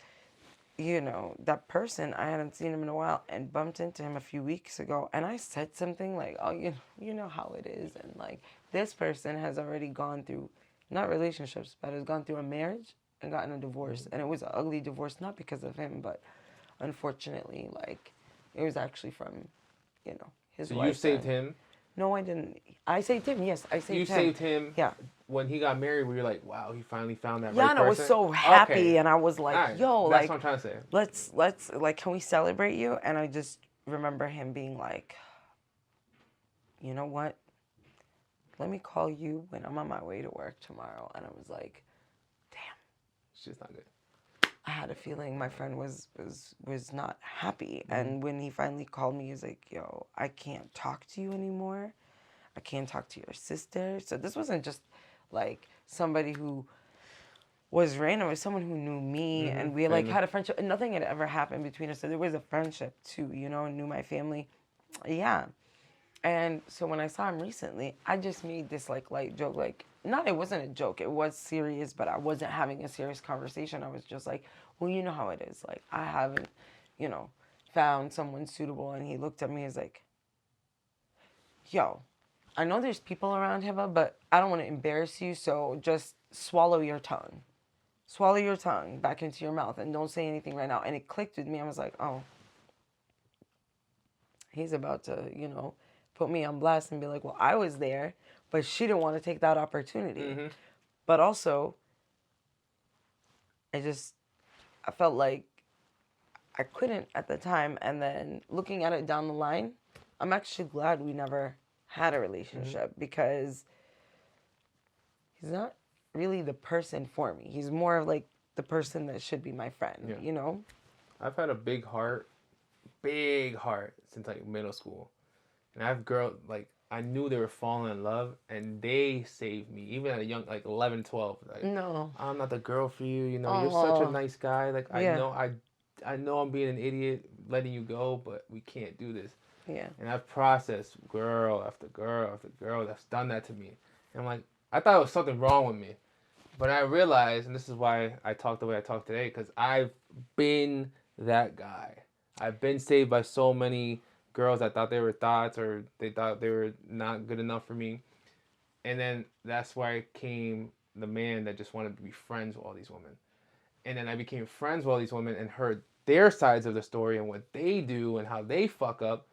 you know, that person, I hadn't seen him in a while and bumped into him a few weeks ago. And I said something like, oh, you know how it is. And like, this person has already gone through, not relationships, but has gone through a marriage and gotten a divorce. And it was an ugly divorce, not because of him, but unfortunately, like, it was actually from, you know, his wife. So you saved him? No, I didn't. I saved him, yes, I saved him. You saved him? Yeah. When he got married, we were like, wow, he finally found that right person? Yeah, and I was so happy, and I was like, yo, that's like, what I'm trying to say. Let's, like, can we celebrate you? And I just remember him being like, you know what? Let me call you when I'm on my way to work tomorrow. And I was like, damn. It's just not good. I had a feeling my friend was not happy. Mm-hmm. And when he finally called me, he was like, yo, I can't talk to you anymore. I can't talk to your sister. So this wasn't just like somebody who was random. It was someone who knew me, and we like had a friendship. And nothing had ever happened between us. So there was a friendship too, you know, and knew my family. Yeah. And so when I saw him recently, I just made this like light joke, like, not, it wasn't a joke, it was serious, but I wasn't having a serious conversation. I was just like, well, you know how it is. Like, I haven't, you know, found someone suitable. And he looked at me and was like, yo, I know there's people around Hibba, but I don't want to embarrass you, so just swallow your tongue. Swallow your tongue back into your mouth and don't say anything right now. And it clicked with me. I was like, oh, he's about to, you know, put me on blast and be like, well, I was there, but she didn't want to take that opportunity. Mm-hmm. But also, I felt like I couldn't at the time. And then looking at it down the line, I'm actually glad we never had a relationship because he's not really the person for me. He's more of like the person that should be my friend, you know? I've had a big heart since like middle school. And I have girls, like, I knew they were falling in love and they saved me, even at a young, like 11, 12. Like, no, I'm not the girl for you, you know, you're such a nice guy. Like, I know I'm being an idiot letting you go, but we can't do this. Yeah. And I've processed girl after girl after girl that's done that to me. And I'm like, I thought it was something wrong with me. But I realized, and this is why I talk the way I talk today, because I've been that guy. I've been saved by so many girls that thought they were thoughts or they thought they were not good enough for me. And then that's why I came the man that just wanted to be friends with all these women. And then I became friends with all these women and heard their sides of the story and what they do and how they fuck up.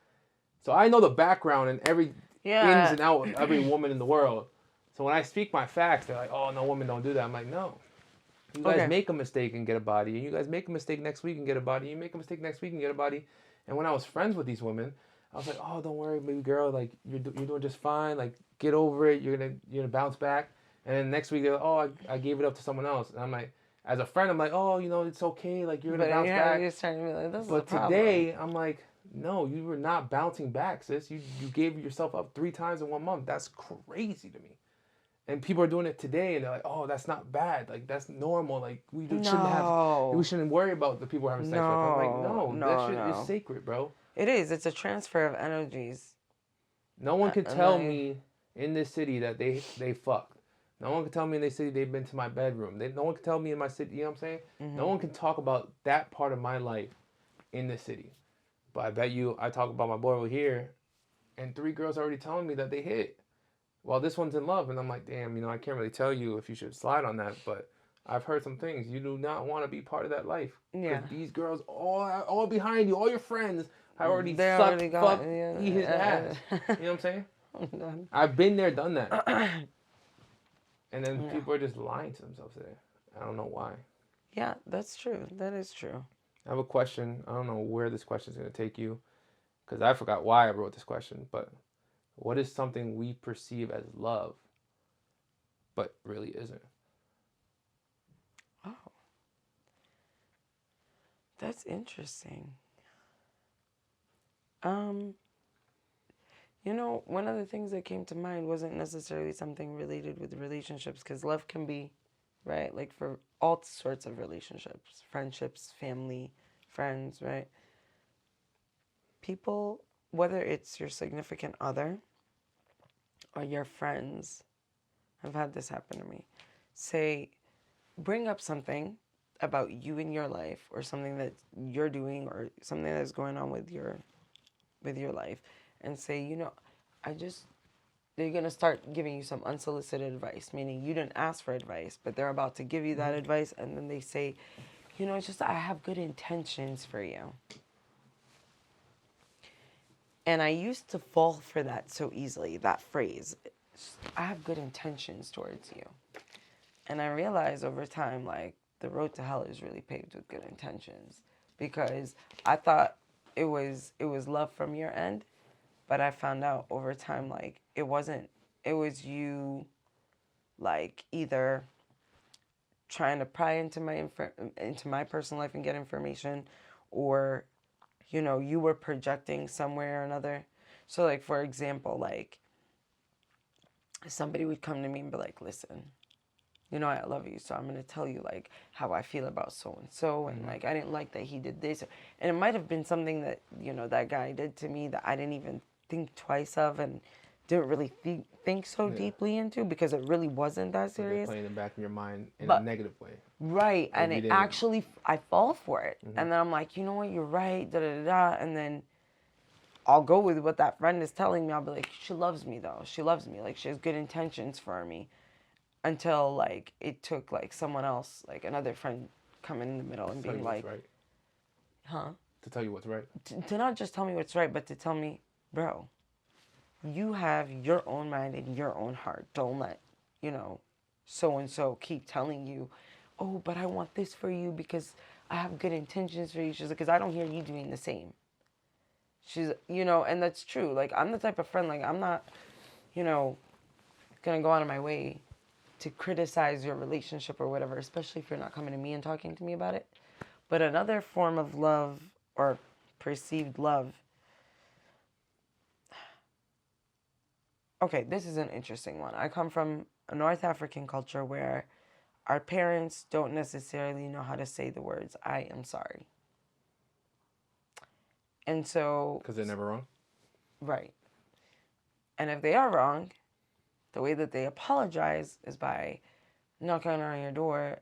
So I know the background and every ins and out of every woman in the world. So when I speak my facts, they're like, oh, no, women don't do that. I'm like, no. You guys make a mistake and get a body. And you guys make a mistake next week and get a body. You make a mistake next week and get a body. And when I was friends with these women, I was like, oh, don't worry, baby girl. Like, you're doing just fine. Like, get over it. You're gonna bounce back. And then next week, they're like, oh, I gave it up to someone else. And I'm like, as a friend, I'm like, oh, you know, it's okay. Like, you're going to bounce back. You're starting to be like, this but is a problem. Today, I'm like, No, you were not bouncing back, sis. You gave yourself up 3 times in 1 month. That's crazy to me. And people are doing it today, and they're like, "Oh, that's not bad. Like that's normal. Like we No. shouldn't worry about the people we're having sex with." I'm like, No. "No, that No. shit is No. sacred, bro. It is. It's a transfer of energies. No one can And tell me in this city that they fucked. No one can tell me in this city they've been to my bedroom. No one can tell me in my city. You know what I'm saying? No one can talk about that part of my life in this city. But I bet you, I talk about my boy over here, and 3 girls are already telling me that they hit. Well, this one's in love, and I'm like, damn, I can't really tell you if you should slide on that, but I've heard some things. You do not want to be part of that life, yeah. because these girls all behind you, all your friends have already They sucked, already got fucked, eat his ass. You know what I'm saying? I've been there, done that, and then people are just lying to themselves today. I don't know why. Yeah, that's true. That is true. I have a question. I don't know where this question is going to take you, because I forgot why I wrote this question, but what is something we perceive as love, but really isn't? Oh, that's interesting. Um, one of the things that came to mind wasn't necessarily something related with relationships, because love can be, right, like for all sorts of relationships, friendships, family, friends, right? People, whether it's your significant other or your friends, I've had this happen to me, say, bring up something about you in your life or something that you're doing or something that's going on with your life and say, they're going to start giving you some unsolicited advice, meaning you didn't ask for advice, but they're about to give you that advice. And then they say, it's just, I have good intentions for you. And I used to fall for that so easily, that phrase, I have good intentions towards you. And I realized over time, like, the road to hell is really paved with good intentions, because I thought it was love from your end, but I found out over time, like, it wasn't. It was you, like, either trying to pry into my personal life and get information, or you were projecting somewhere or another. So, like, for example, like, somebody would come to me and be like, listen, I love you, so I'm going to tell you, like, how I feel about so-and-so, and, like, I didn't like that he did this. And it might have been something that, that guy did to me that I didn't even think twice of and didn't really think so deeply into, because it really wasn't that serious. Playing in the back of your mind in a negative way. Right, and it actually, I fall for it. And then I'm like, you know what, you're right, da-da-da-da, and then I'll go with what that friend is telling me. I'll be like, she loves me, though. She loves me. Like, she has good intentions for me. Until, like, it took, like, someone else, like, another friend coming in the middle and being like, right. Huh? To tell you what's right. To not just tell me what's right, but to tell me, bro, you have your own mind and your own heart. Don't let, so-and-so keep telling you, oh, but I want this for you because I have good intentions for you. She's like, because I don't hear you doing the same. She's, and that's true. Like, I'm the type of friend, like, I'm not, going to go out of my way to criticize your relationship or whatever, especially if you're not coming to me and talking to me about it. But another form of love or perceived love. Okay, this is an interesting one. I come from a North African culture where our parents don't necessarily know how to say the words, I am sorry. And so... Because they're never wrong? Right. And if they are wrong, the way that they apologize is by knocking on your door,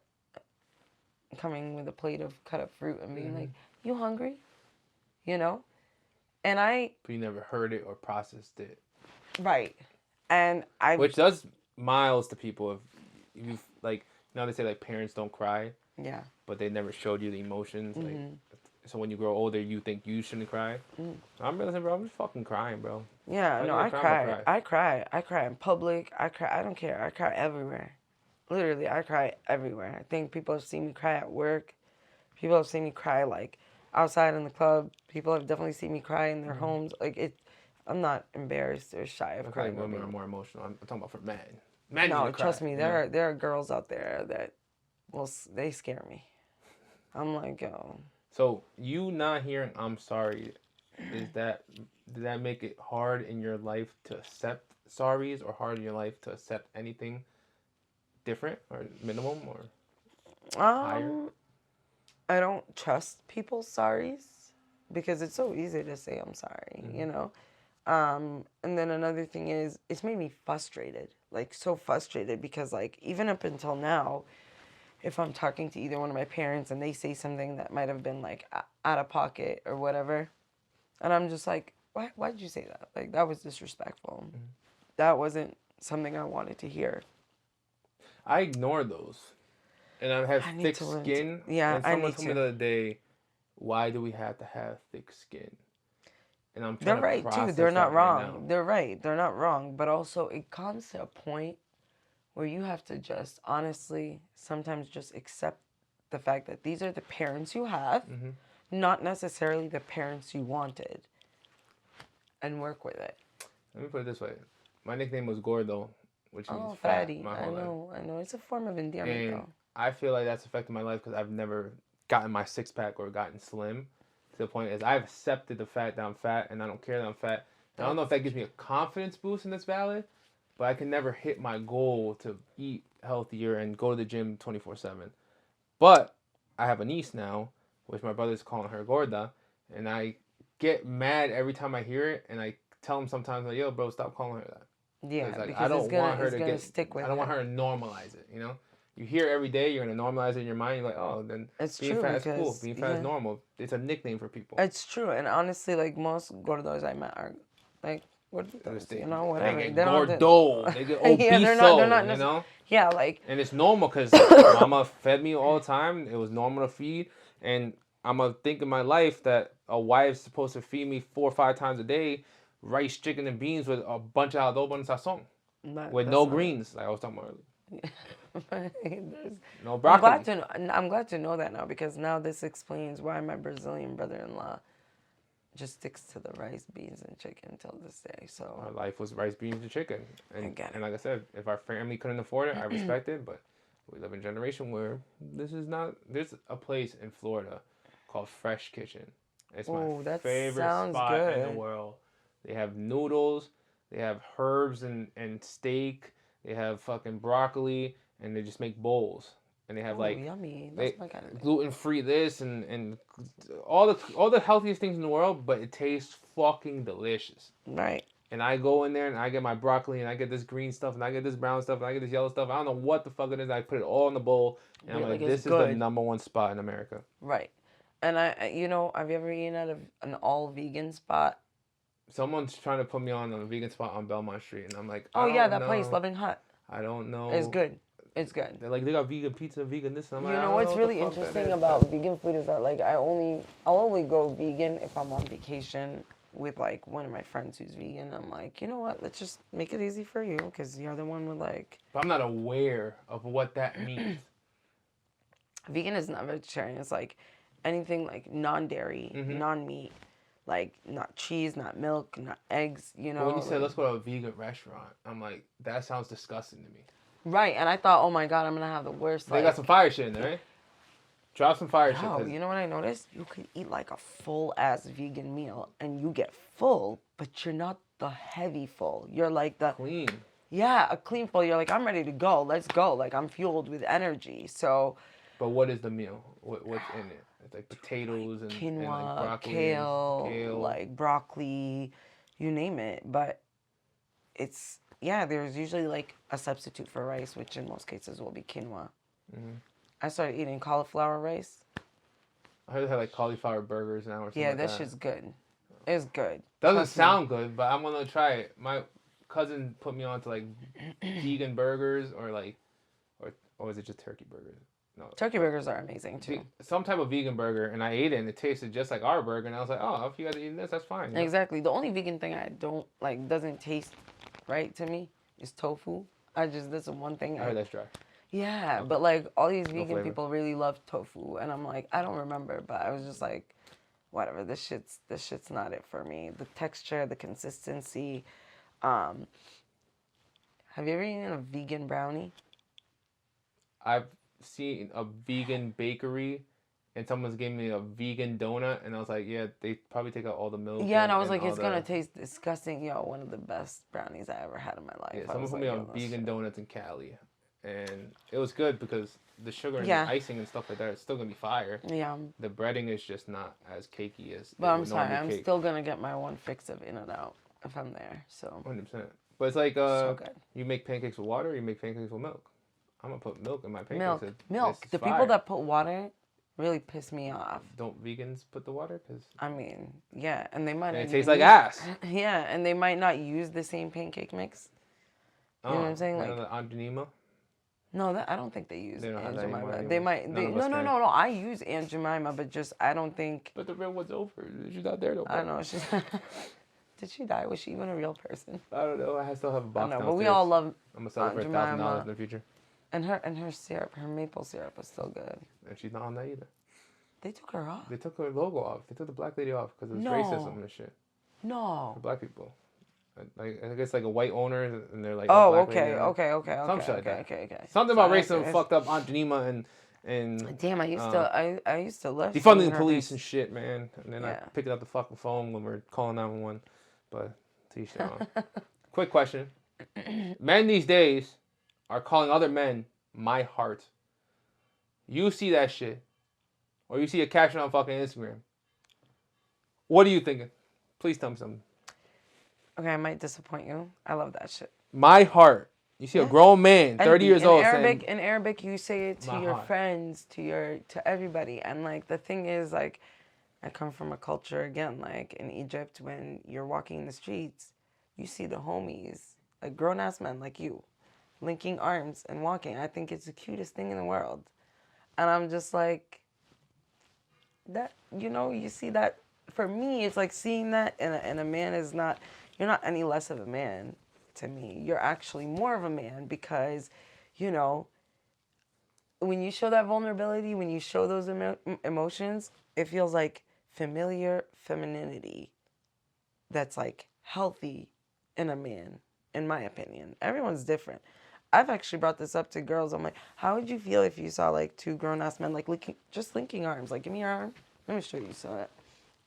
coming with a plate of cut up fruit and being like, you hungry? And But you never heard it or processed it. Right. And Which does miles to people if you've, like, they say, like, parents don't cry. Yeah. But they never showed you the emotions. Like, so when you grow older, you think you shouldn't cry. I'm realizing, bro, I'm just fucking crying, bro. Yeah, no, I cry. I cry in public. I cry. I don't care. I cry everywhere. Literally, I cry everywhere. I think people have seen me cry at work. People have seen me cry, like, outside in the club. People have definitely seen me cry in their homes. Like, I'm not embarrassed or shy of crying. Women are more emotional. I'm talking about for men. Men no, trust me. There are girls out there that, they scare me. I'm like, yo. So you not hearing I'm sorry Is that did that make it hard in your life to accept sorries, or hard in your life to accept anything different or minimum or higher? Um, I don't trust people's sorries because it's so easy to say I'm sorry, you Mm-hmm. know? And then another thing is, it's made me frustrated, like so frustrated because, like, even up until now, if I'm talking to either one of my parents and they say something that might have been like out of pocket or whatever, and I'm just like, why did you say that? Like, that was disrespectful. Mm-hmm. That wasn't something I wanted to hear. I ignore those, and I have I need thick to learn to, skin. yeah, And I someone need told me to. the other day, "Why do we have to have thick skin?" And I'm trying They're to right too. They're process not that right now. wrong. They're right. They're not wrong. But also, it comes to a point where you have to just honestly sometimes just accept the fact that these are the parents you have, Mm-hmm. not necessarily the parents you wanted, and work with it. Let me put it this way: my nickname was Gordo, which means Oh, fat, fatty. my I whole life. know. I know. It's a form of endearment, And though. I feel like that's affected my life because I've never gotten my six pack or gotten slim. To the point is, I've accepted the fact that I'm fat, and I don't care that I'm fat. And I don't know if That's that gives me a confidence boost, and that's valid, but I can never hit my goal to eat healthier and go to the gym 24/7. But I have a niece now, which my brother's calling her Gorda, and I get mad every time I hear it, and I tell him sometimes like, "Yo, bro, stop calling her that." Because yeah, like I because don't want her it's to gonna get, stick I with don't want her. her to normalize it. You know, you hear it every day, you're gonna normalize it in your mind. You're like, oh, then It's being true fat is cool. because Being fat is yeah, normal. It's a nickname for people. it's true. And honestly, like most gordos I met are like gorditos, They, you know, they whatever. get They don't. gordo, they get Yeah, they're obeso. not You necessarily. know, Yeah, like and it's normal because mama fed me all the time. It was normal to feed, and I'm gonna think in my life that a wife's supposed to feed me 4 or 5 times a day, rice, chicken, and beans with a bunch of adobo and sazon, with that's no not it. greens, like I was talking about earlier, There's- no I'm glad broccoli. to know, I'm glad to know that now because now this explains why my Brazilian brother-in-law just sticks to the rice, beans, and chicken till this day. Our So life was rice, beans, and chicken, I and get and like I said, if our family couldn't afford it, I respect it, but we live in a generation where this is not. There's a place in Florida called Fresh Kitchen. It's it. my Oh, that favorite sounds spot in the good. world. They have noodles, they have herbs and steak, they have fucking broccoli, and they just make bowls. And they have Oh, like yummy. That's they my kind of thing. gluten free this and all the healthiest things in the world, but it tastes fucking delicious. Right. And I go in there and I get my broccoli and I get this green stuff and I get this brown stuff and I get this yellow stuff. I don't know what the fuck it is. I put it all in the bowl and I'm You're like, like, it's this is the good. number one spot in America. Right. And you know, have you ever eaten at an all vegan spot? Someone's trying to put me on a vegan spot on Belmont Street and I'm like, Oh I yeah, don't that place, know. Loving Hut. I don't It's know. good. It's good. They're like, they got vegan pizza, vegan this. And I'm like, You I know don't know what's what the really fuck that interesting is. about vegan food is that like I'll only go vegan if I'm on vacation with like one of my friends who's vegan. I'm like, you know what? Let's just make it easy for you because you're the one with like But I'm not aware of what that means. vegan is not vegetarian. It's like anything like non-dairy, Mm-hmm. non-meat, like not cheese, not milk, not eggs. You But when know, you said, let's go to a vegan restaurant, I'm like, that sounds disgusting to me. right? And I thought, oh my god, I'm gonna have the worst They got some fire shit in there, right? Drop some fire shit. No, Cause you know what I noticed? You could eat like a full ass vegan meal and you get full, but you're not the heavy full. You're like the clean. yeah, a clean full. You're like, I'm ready to go. Let's go. Like I'm fueled with energy. So But what is the meal? What's in it? It's like potatoes and like quinoa, broccoli and kale, kale. like broccoli, you name it. But it's yeah, there's usually like a substitute for rice, which in most cases will be quinoa. Mm-hmm. I started eating cauliflower rice. I heard they have like cauliflower burgers now or something Yeah, like that that. shit's good. It's good. Doesn't Trust me. sound good, but I'm gonna try it. My cousin put me on to like vegan burgers or like or is it just turkey burgers? No. Turkey burgers are amazing too. Some type of vegan burger, and I ate it, and it tasted just like our burger, and I was like, oh, if you guys are eating this, that's fine. You know? Exactly. The only vegan thing I don't like doesn't taste right to me is tofu. That's the one thing I heard that's dry. yeah, Okay. but like all these No vegan flavor. people really love tofu and I'm like, I don't remember, but I was just like, whatever, this shit's not it for me. The texture, the consistency. Um have you ever eaten a vegan brownie? I've seen a vegan bakery and someone's giving me a vegan donut, and I was like, yeah, they probably take out all the milk. Yeah, and I was like, it's gonna taste disgusting. Yo, one of the best brownies I ever had in my life. Yeah, someone put me on vegan donuts in Cali, and it was good because the sugar and the icing and stuff like that is still gonna be fire. Yeah. The breading is just not as cakey as. But I'm sorry, I'm still gonna get my one fix of In-N-Out if I'm there. So. 100%. But it's like so good. You make pancakes with water, or you make pancakes with milk. I'm gonna put milk in my pancakes. Milk. The people that put water really piss me off. Don't vegans put the water? Cause I mean, yeah, and they might. And it tastes like ass. Yeah, and they might not use the same pancake mix. You know what I'm saying? Like Aunt Jemima? No, I don't think they use Aunt Jemima. They might. No. I use Aunt Jemima, but just I don't think. But the real one's over. She's not there no more. I know she's. Did she die? Was she even a real person? I don't know. I still have a box downstairs. But we all love. I'm gonna sell it for $1,000 in the future. And her syrup, her maple syrup is still good. And she's not on that either. They took her off. They took her logo off. They took the black lady off because it was racism and shit. No. For black people. Like I guess like a white owner and they're like. Oh, okay. Something about racism fucked up Aunt Jemima and. Damn, I used to love. Defunding the police and shit, man. And then I picked up the fucking phone when we're calling 911. But to each their own. Quick question: men these days are calling other men my heart. You see that shit, or you see a caption on fucking Instagram. What are you thinking? Please tell me something. Okay, I might disappoint you. I love that shit. My heart. You see a grown man, 30 years old, saying... In Arabic, you say it to your friends, to everybody. And, like, the thing is, like, I come from a culture, again, like, in Egypt, when you're walking in the streets, you see the homies, like, grown-ass men like you, linking arms and walking. I think it's the cutest thing in the world. And I'm just like, that, you see that. For me, it's like seeing that, and a man is not... You're not any less of a man to me. You're actually more of a man because, when you show that vulnerability, when you show those emotions, it feels like familiar femininity that's like healthy in a man, in my opinion. Everyone's different. I've actually brought this up to girls. I'm like, how would you feel if you saw like two grown-ass men like linking arms? Like, give me your arm. Let me show you some.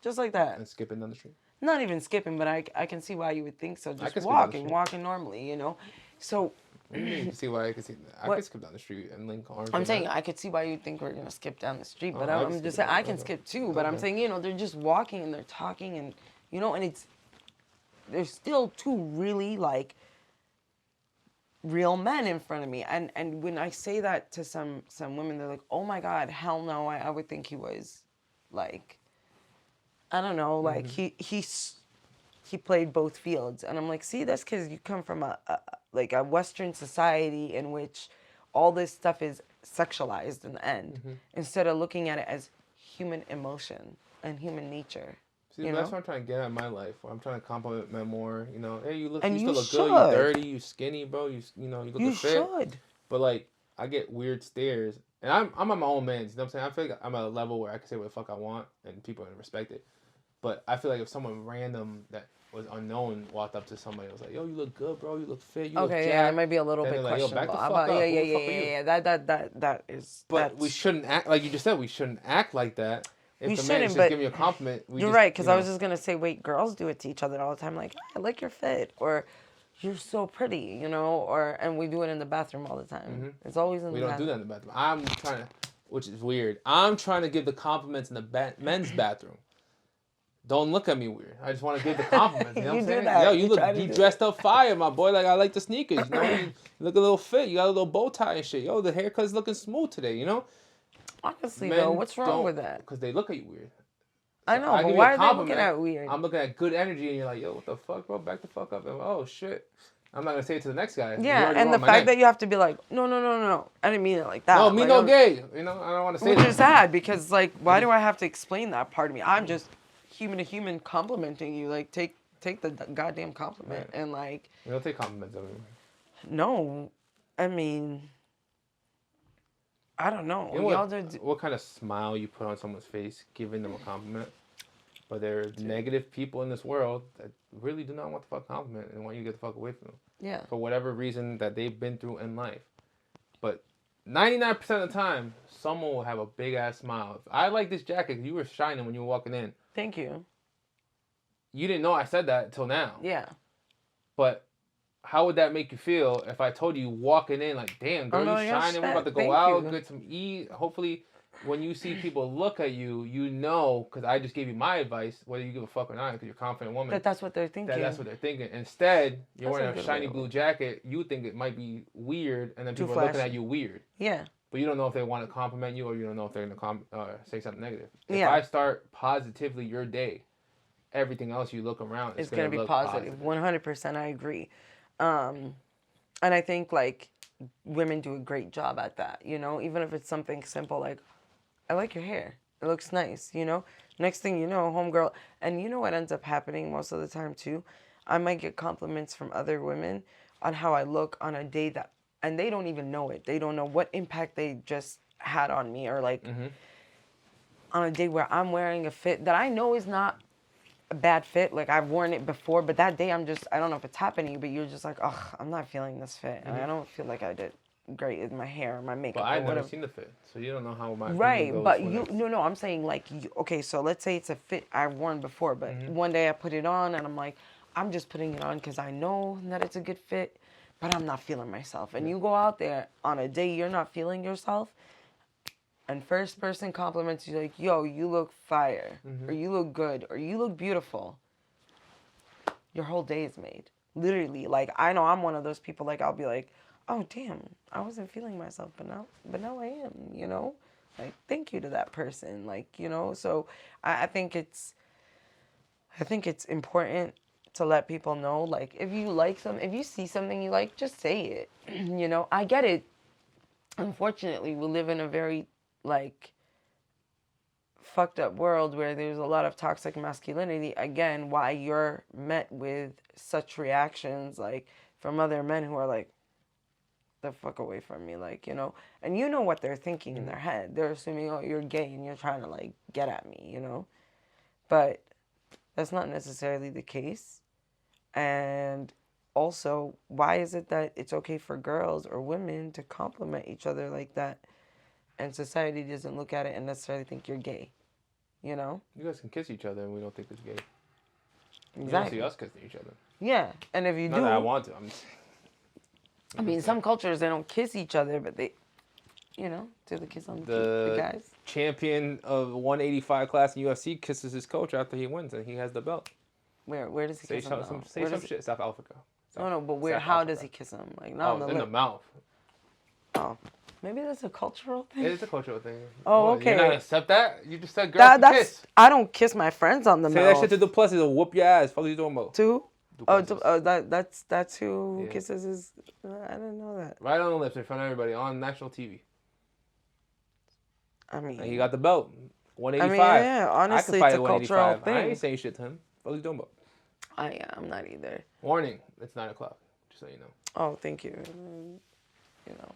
Just like that. And skipping down the street. Not even skipping, but I can see why you would think so. Just walking normally, So. You can see why I could see. I could skip down the street and link arms. I'm saying I could see why you think we're gonna skip down the street, but I'm just saying I can skip too. But I'm saying they're just walking and they're talking and and there's still two really like real men in front of me. And when I say that to some women, they're like, oh my God, hell no, I would think he was like. I don't know, like he played both fields, and I'm like, see, that's because you come from a Western society in which all this stuff is sexualized in the end, instead of looking at it as human emotion and human nature. See, that's what I'm trying to get at in my life. Where I'm trying to compliment men more. Hey, you still look should. good. You 30, you skinny, bro. You look fit. You should. But like, I get weird stares, and I'm on my own man. You know what I'm saying? I feel like I'm at a level where I can say what the fuck I want, and people are gonna respect it. But I feel like if someone random that was unknown walked up to somebody and was like, yo, you look good, bro. You look fit. You look jacked. Yeah, it might be a little bit like, questionable. Yo, back the fuck up. Yeah. That is. But we shouldn't act, like you just said, we shouldn't act like that. If the man is just giving you a compliment. You're right, because I was just going to say, wait, girls do it to each other all the time. Like, I like your fit. Or, you're so pretty, and we do it in the bathroom all the time. It's always in the bathroom. We don't do that in the bathroom. I'm trying to, which is weird. I'm trying to give the compliments in the men's bathroom. Don't look at me weird. I just want to give the compliments. You know what I'm saying? That. Yo, you dressed up fire, my boy. Like, I like the sneakers. You look a little fit. You got a little bow tie and shit. Yo, the haircut's looking smooth today, Honestly, though, what's wrong with that? Because they look at you weird. So I know, but why are they looking at weird? I'm looking at good energy, and you're like, yo, what the fuck, bro? Back the fuck up. And oh, shit. I'm not going to say it to the next guy. Yeah, and the fact that you have to be like, no. I didn't mean it like that. No, me no gay. I don't want to say that. Which is sad, because, like, why do I have to explain that part of me? I'm just human to human complimenting you. Like, take the goddamn compliment. Right. And, like... We don't take compliments of him. No. I mean... I don't know. What kind of smile you put on someone's face giving them a compliment? But there are negative people in this world that really do not want the fuck compliment and want you to get the fuck away from them. Yeah. For whatever reason that they've been through in life. But 99% of the time, someone will have a big ass smile. If I like this jacket, you were shining when you were walking in. Thank you. You didn't know I said that until now. Yeah. But how would that make you feel if I told you walking in, like, damn, girl, you shining, we're about to go out, get some eat. Hopefully, when you see people look at you, you know, because I just gave you my advice, whether you give a fuck or not, because you're a confident woman. That's what they're thinking. That's what they're thinking. Instead, you're wearing a shiny blue jacket, you think it might be weird, and then people are looking at you weird. Yeah. But you don't know if they want to compliment you or you don't know if they're going to say something negative. If I start positively your day, everything else you look around is going to be positive. 100%, I agree. And I think, like, women do a great job at that, you know? Even if it's something simple, like, I like your hair. It looks nice, you know? Next thing you know, homegirl. And you know what ends up happening most of the time, too? I might get compliments from other women on how I look on a day that, and they don't even know it. They don't know what impact they just had on me. Or, like, on a day where I'm wearing a fit that I know is not a bad fit. Like, I've worn it before, but that day I don't know if it's happening, but you're just like, oh, I'm not feeling this fit. And I don't feel like I did great with my hair or my makeup. But I've never seen the fit, so you don't know how my right. But no, I'm saying, like, okay, so let's say it's a fit I've worn before, but one day I put it on and I'm like, I'm just putting it on because I know that it's a good fit, but I'm not feeling myself. And you go out there on a day you're not feeling yourself, and first person compliments you, like, yo, you look fire, or you look good, or you look beautiful, your whole day is made. Literally. Like, I know I'm one of those people, like, I'll be like, oh, damn, I wasn't feeling myself, but now I am, you know? Like, thank you to that person, like, you know? So I think it's important to let people know, like, if you see something you like, just say it. You know, I get it. Unfortunately, we live in a very, like, fucked up world where there's a lot of toxic masculinity. Again, why you're met with such reactions, like, from other men who are like, the fuck away from me, like, you know? And you know what they're thinking in their head. They're assuming, oh, you're gay and you're trying to, like, get at me, you know? But that's not necessarily the case. And also, why is it that it's okay for girls or women to compliment each other like that, and society doesn't look at it and necessarily think you're gay? You know? You guys can kiss each other and we don't think it's gay. Exactly. You don't see us kissing each other. Yeah, and if you not that I want to. I mean, some cultures, they don't kiss each other, but they, you know, do the kiss on the guys. Champion of 185 class in UFC kisses his coach after he wins and he has the belt. Where does he kiss him? Say some shit. South Africa. No, but where? How does he kiss him? Like, not on the lip. In the mouth. Oh, maybe that's a cultural thing. It is a cultural thing. Oh, okay. You're not gonna accept that? You just said girls can kiss. I don't kiss my friends on the mouth. Say that shit to Duplessis. He'll whoop your ass. What are you talking about? To? That's who kisses his. I didn't know that. Right on the lips in front of everybody on national TV. I mean, and he got the belt. 185. I mean, yeah, honestly, it's a cultural thing. I ain't saying shit to him. What are you doing about? I'm not either. Warning, it's 9 o'clock. Just so you know. Oh, thank you. You know,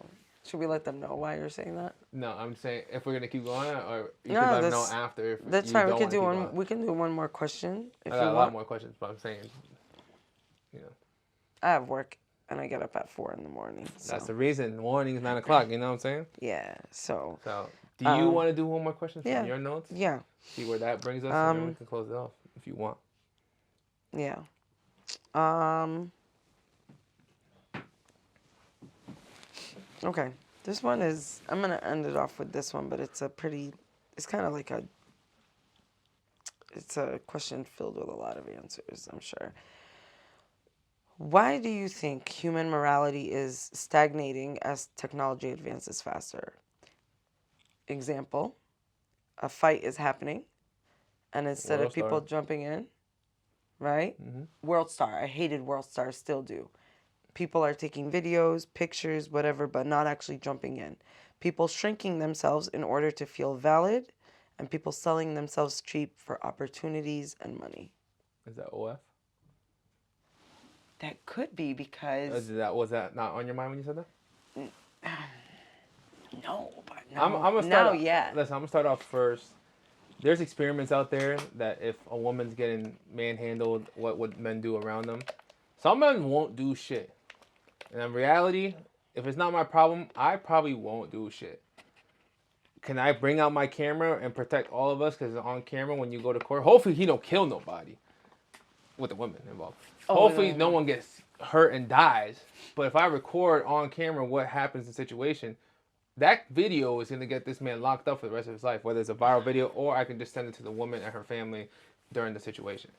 should we let them know why you're saying that? No, I'm saying if we're gonna keep going, or you can let them know after. That's fine. We can do one. We can do one more question. I got a lot more questions, but I'm saying, you know. I have work and I get up at 4 a.m. So. That's the reason. Warning is 9 o'clock. You know what I'm saying? Yeah. So. Do you want to do one more question from your notes? Yeah. See where that brings us, and then we can close it off if you want. Yeah. Okay. This one is, I'm going to end it off with this one, but it's kind of like it's a question filled with a lot of answers, I'm sure. Why do you think human morality is stagnating as technology advances faster? Example, a fight is happening, and instead of people jumping in, right? World Star. I hated World Star, still do. People are taking videos, pictures, whatever, but not actually jumping in. People shrinking themselves in order to feel valid, and people selling themselves cheap for opportunities and money. Is that OF? That could be because... Was that not on your mind when you said that? No, but Listen, I'm going to start off first. There's experiments out there that if a woman's getting manhandled, what would men do around them? Some men won't do shit. And in reality, If it's not my problem, I probably won't do shit. Can I bring out my camera and protect all of us because it's on camera when you go to court? Hopefully he don't kill nobody with the women involved. Hopefully no one gets hurt and dies. But if I record on camera what happens in the situation, that video is going to get this man locked up for the rest of his life, whether it's a viral video or I can just send it to the woman and her family during the situation.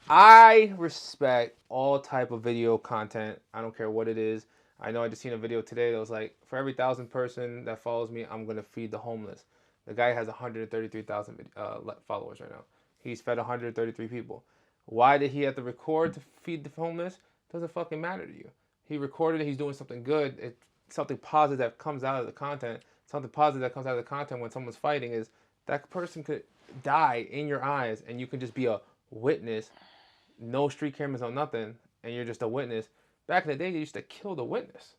I respect all type of video content. I don't care what it is. I know I just seen a video today that was like, for every 1,000 person that follows me, I'm going to feed the homeless. The guy has 133,000 followers right now. He's fed 133 people. Why did he have to record to feed the homeless? Doesn't fucking matter to you. He recorded it. He's doing something good. It's something positive that comes out of the content. Something positive that comes out of the content when someone's fighting is that person could die in your eyes and you can just be a witness. No street cameras, no nothing, and you're just a witness. Back in the day, they used to kill the witness.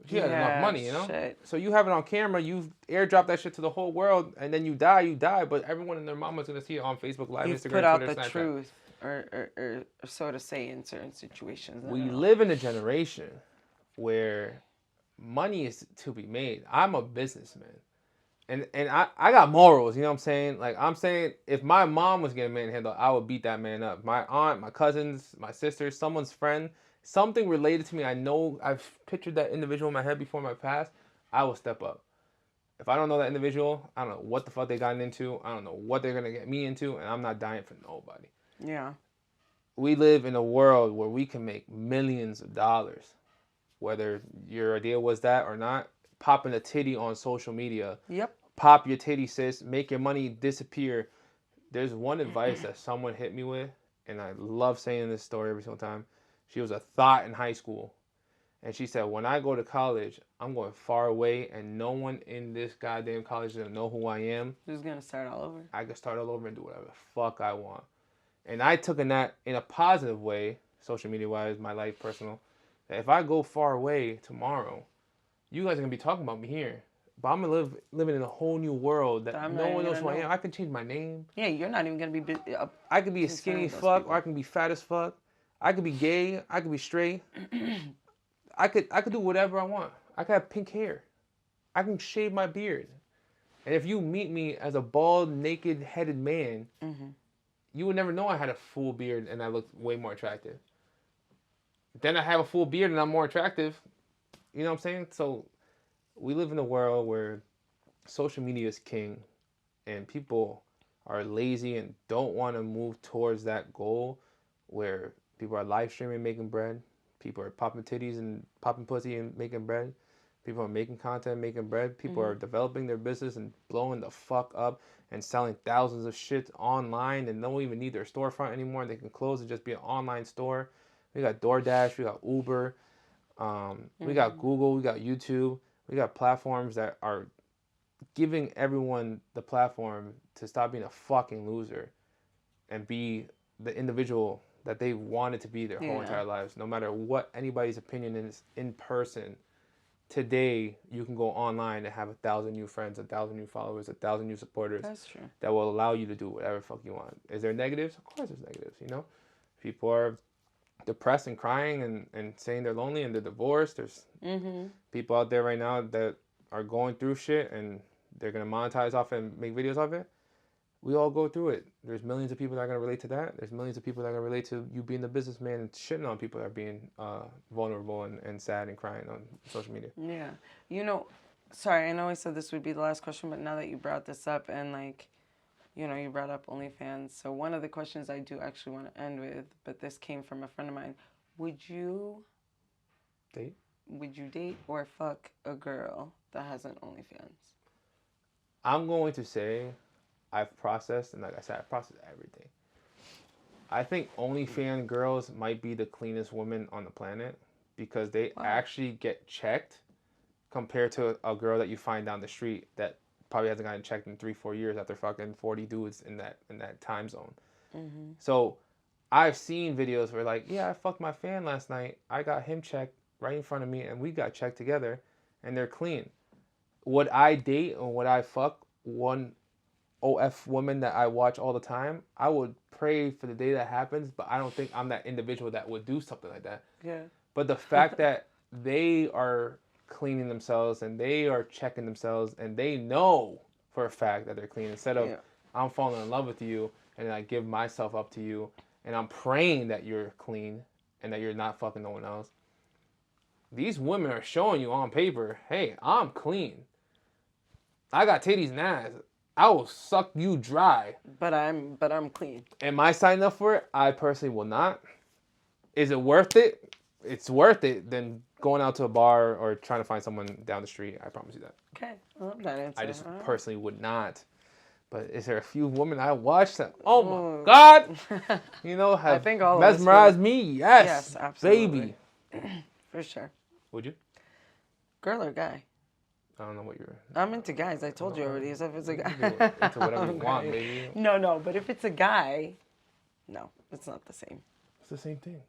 If you had enough money, you know? Shit. So you have it on camera, you airdrop that shit to the whole world, and then you die, but everyone and their mama's going to see it on Facebook Live, You've Instagram, put out Twitter, the Snapchat. truth, or so to say, in certain situations. We live in a generation where money is to be made. I'm a businessman. And I got morals, you know what I'm saying? Like, I'm saying, if my mom was getting manhandled, I would beat that man up. My aunt, my cousins, my sisters, someone's friend, something related to me, I know I've pictured that individual in my head before my past, I will step up. If I don't know that individual, I don't know what the fuck they got into. I don't know what they're going to get me into, and I'm not dying for nobody. Yeah. We live in a world where we can make millions of dollars. Whether your idea was that or not, popping a titty on social media. Yep. Pop your titty, sis. Make your money disappear. There's one advice that someone hit me with, and I love saying this story every single time. She was a thought in high school. And she said, when I go to college, I'm going far away, and no one in this goddamn college is going to know who I am. Just going to start all over. I can start all over and do whatever the fuck I want. And I took that in a positive way, social media-wise, my life, personal. That if I go far away tomorrow, you guys are going to be talking about me here. But I'm going to living in a whole new world that no one knows who I am. I can change my name. Yeah, you're not even going to be... I could be a skinny fuck, or I can be fat as fuck. I could be gay. I could be straight. I could do whatever I want. I could have pink hair. I can shave my beard. And if you meet me as a bald, naked-headed man, you would never know I had a full beard and I looked way more attractive. Then I have a full beard and I'm more attractive. You know what I'm saying? So we live in a world where social media is king and people are lazy and don't want to move towards that goal where people are live streaming, making bread. People are popping titties and popping pussy and making bread. People are making content, making bread. People are developing their business and blowing the fuck up and selling thousands of shit online and don't even need their storefront anymore. They can close and just be an online store. We got DoorDash, we got Uber, we got Google, we got YouTube. We got platforms that are giving everyone the platform to stop being a fucking loser and be the individual that they wanted to be their whole entire lives. No matter what anybody's opinion is in person, today you can go online and have 1,000 new friends, 1,000 new followers, 1,000 new supporters. That's true. That will allow you to do whatever the fuck you want. Is there negatives? Of course there's negatives, you know? People are depressed and crying and saying they're lonely and they're divorced. There's people out there right now that are going through shit and they're going to monetize off it and make videos of it. We all go through it. There's millions of people that are going to relate to that. There's millions of people that are going to relate to you being the businessman and shitting on people that are being vulnerable and sad and crying on social media. Yeah. You know, sorry, I know I said this would be the last question, but now that you brought this up and like, you know, you brought up OnlyFans. So one of the questions I do actually want to end with, but this came from a friend of mine. Would you date or fuck a girl that has an OnlyFans? I'm going to say I've processed, and like I said, I've processed everything. I think OnlyFans girls might be the cleanest women on the planet because they actually get checked compared to a girl that you find down the street that probably hasn't gotten checked in 3-4 years after fucking 40 dudes in that time zone. So I've seen videos where like, yeah, I fucked my fan last night. I got him checked right in front of me and we got checked together and they're clean. Would I date or would I fuck one OF woman that I watch all the time? I would pray for the day that happens, but I don't think I'm that individual that would do something like that. Yeah. But the fact that they are cleaning themselves and they are checking themselves and they know for a fact that they're clean instead of I'm falling in love with you and I give myself up to you and I'm praying that you're clean and that you're not fucking no one else. These women are showing you on paper, hey, I'm clean. I got titties and ass. I will suck you dry. But I'm clean. Am I signing up for it? I personally will not. Is it worth it? It's worth it than going out to a bar or trying to find someone down the street. I promise you that. Okay, I love that answer. I just personally would not. But is there a few women I watched that, oh my God, you know, have mesmerized me? Yes. Yes, absolutely. Baby. For sure. Would you? Girl or guy? I don't know what you're... I'm into guys. I told you already. So if it's a guy... Into whatever you want, baby. No. But if it's a guy, no, it's not the same. It's the same thing.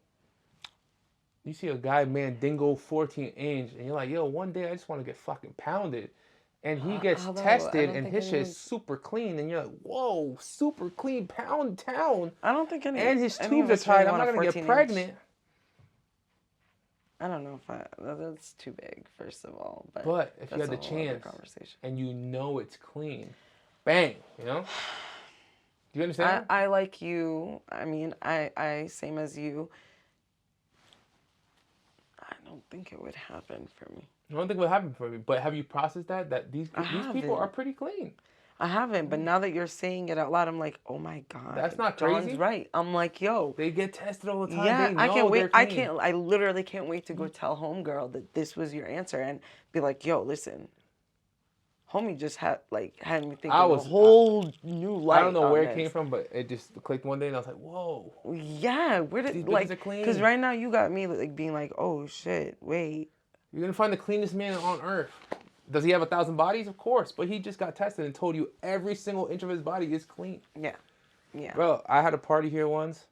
You see a guy, Mandingo, 14-inch, and you're like, yo, one day I just want to get fucking pounded. And he gets tested, and his shit's super clean. And you're like, whoa, super clean, pound town. I don't think and his tubes are tied. I'm not going to get pregnant. I don't know if that's too big, first of all. But if you had the chance, and you know it's clean, bang, you know? Do you understand? I like you. I mean, I same as you. I don't think it would happen for me. I don't think it would happen for me. But have you processed that these people are pretty clean? I haven't, but now that you're saying it out loud, I'm like, oh my God. That's not crazy. John's right. I'm like, yo. They get tested all the time. Yeah, they know I can't wait. Clean. I literally can't wait to go tell homegirl that this was your answer and be like, yo, listen. Homie just had me thinking a whole new life. I don't know where it came from, but it just clicked one day and I was like, whoa. Yeah, where did, because right now you got me like being like, oh shit, wait. You're going to find the cleanest man on earth. Does he have 1,000 bodies? Of course. But he just got tested and told you every single inch of his body is clean. Yeah. Yeah. Bro, I had a party here once,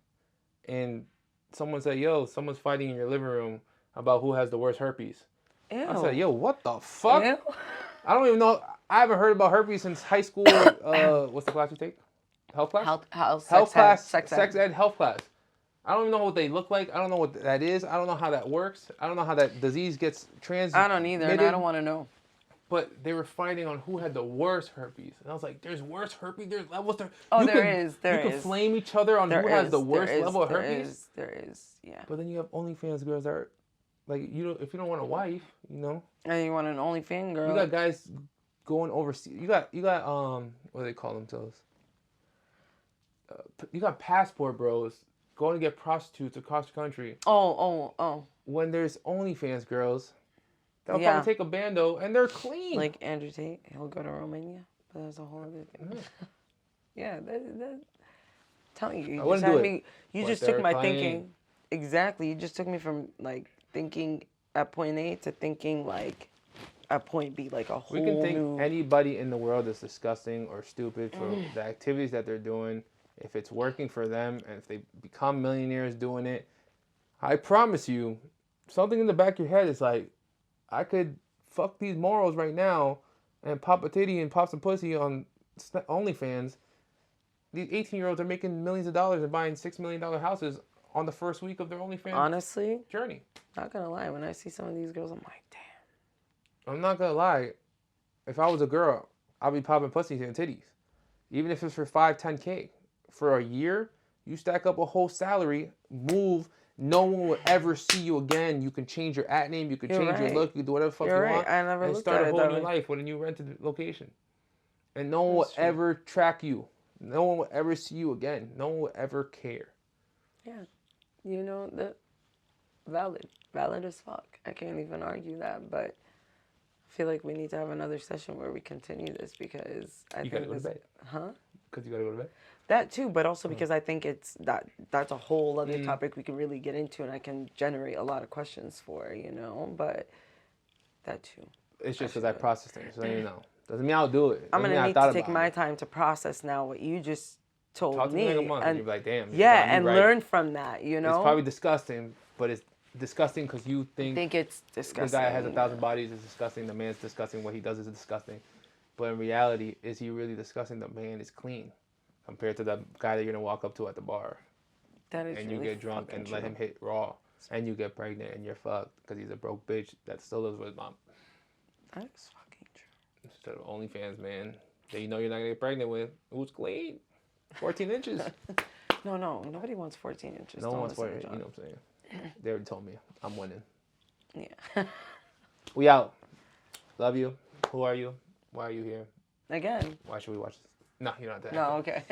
and someone said, yo, someone's fighting in your living room about who has the worst herpes. Ew. I said, yo, what the fuck? Ew. I don't even know. I haven't heard about herpes since high school. What's the class you take? Health class? Health class. Sex ed health class. I don't even know what they look like. I don't know what that is. I don't know how that works. I don't know how that disease gets transmitted. I don't either, and I don't want to know. But they were fighting on who had the worst herpes. And I was like, there's worse herpes? There's levels there. Oh, there is. You can flame each other on who has the worst level of herpes. There is, yeah. But then you have OnlyFans girls that are, like, if you don't want a wife, you know. And you want an OnlyFans girl. You got guys going overseas. You got what do they call themselves? You got passport bros going to get prostitutes across the country. Oh. When there's OnlyFans girls, they'll probably take a bando and they're clean. Like Andrew Tate, he'll go to Romania, but that's a whole other thing. Yeah, that telling you. I wouldn't do it. You just took my thinking. Exactly. You just took me from like thinking at point A to thinking like at point B, like a whole new... We can think anybody in the world is disgusting or stupid for the activities that they're doing. If it's working for them and if they become millionaires doing it, I promise you, something in the back of your head is like, I could fuck these morals right now and pop a titty and pop some pussy on OnlyFans. These 18-year-olds are making millions of dollars and buying $6 million houses on the first week of their OnlyFans journey. Not gonna lie, when I see some of these girls, I'm like, damn. I'm not gonna lie. If I was a girl, I'd be popping pussies and titties. Even if it's for 5, 10K. For a year, you stack up a whole salary, move, no one will ever see you again. You can change your at name, you can change your look, you can do whatever the fuck you want. I never and start a whole new life with a new rented location. And no one will ever track you. No one will ever see you again. No one will ever care. Yeah. You know, that valid. Valid as fuck. I can't even argue that, but I feel like we need to have another session where we continue this because I think you gotta go to bed. Huh? Because you gotta go to bed. That too, but also because I think that's a whole other topic we can really get into and I can generate a lot of questions for, you know, but that too. It's just because I processed things, so you know. Doesn't mean I'll do it. I'm going to need to take my time to process now what you just told me. Talk to me in like a month and you'll be like, damn. Yeah, and learn from that, you know? It's probably disgusting, but it's disgusting because you think it's disgusting. The guy has 1,000 bodies is disgusting, the man's disgusting, what he does is disgusting. But in reality, is he really disgusting? The man is clean. Compared to the guy that you're going to walk up to at the bar. That is and you get drunk and let him hit raw. And you get pregnant and you're fucked because he's a broke bitch that still lives with his mom. That's fucking true. Instead of OnlyFans, man, that you know you're not gonna get pregnant with. Who's clean? 14 inches. No, nobody wants 14 inches. No one wants 14. You know what I'm saying? They already told me I'm winning. Yeah. We out. Love you. Who are you? Why are you here? Again. Why should we watch this? No, you're not that. No, okay.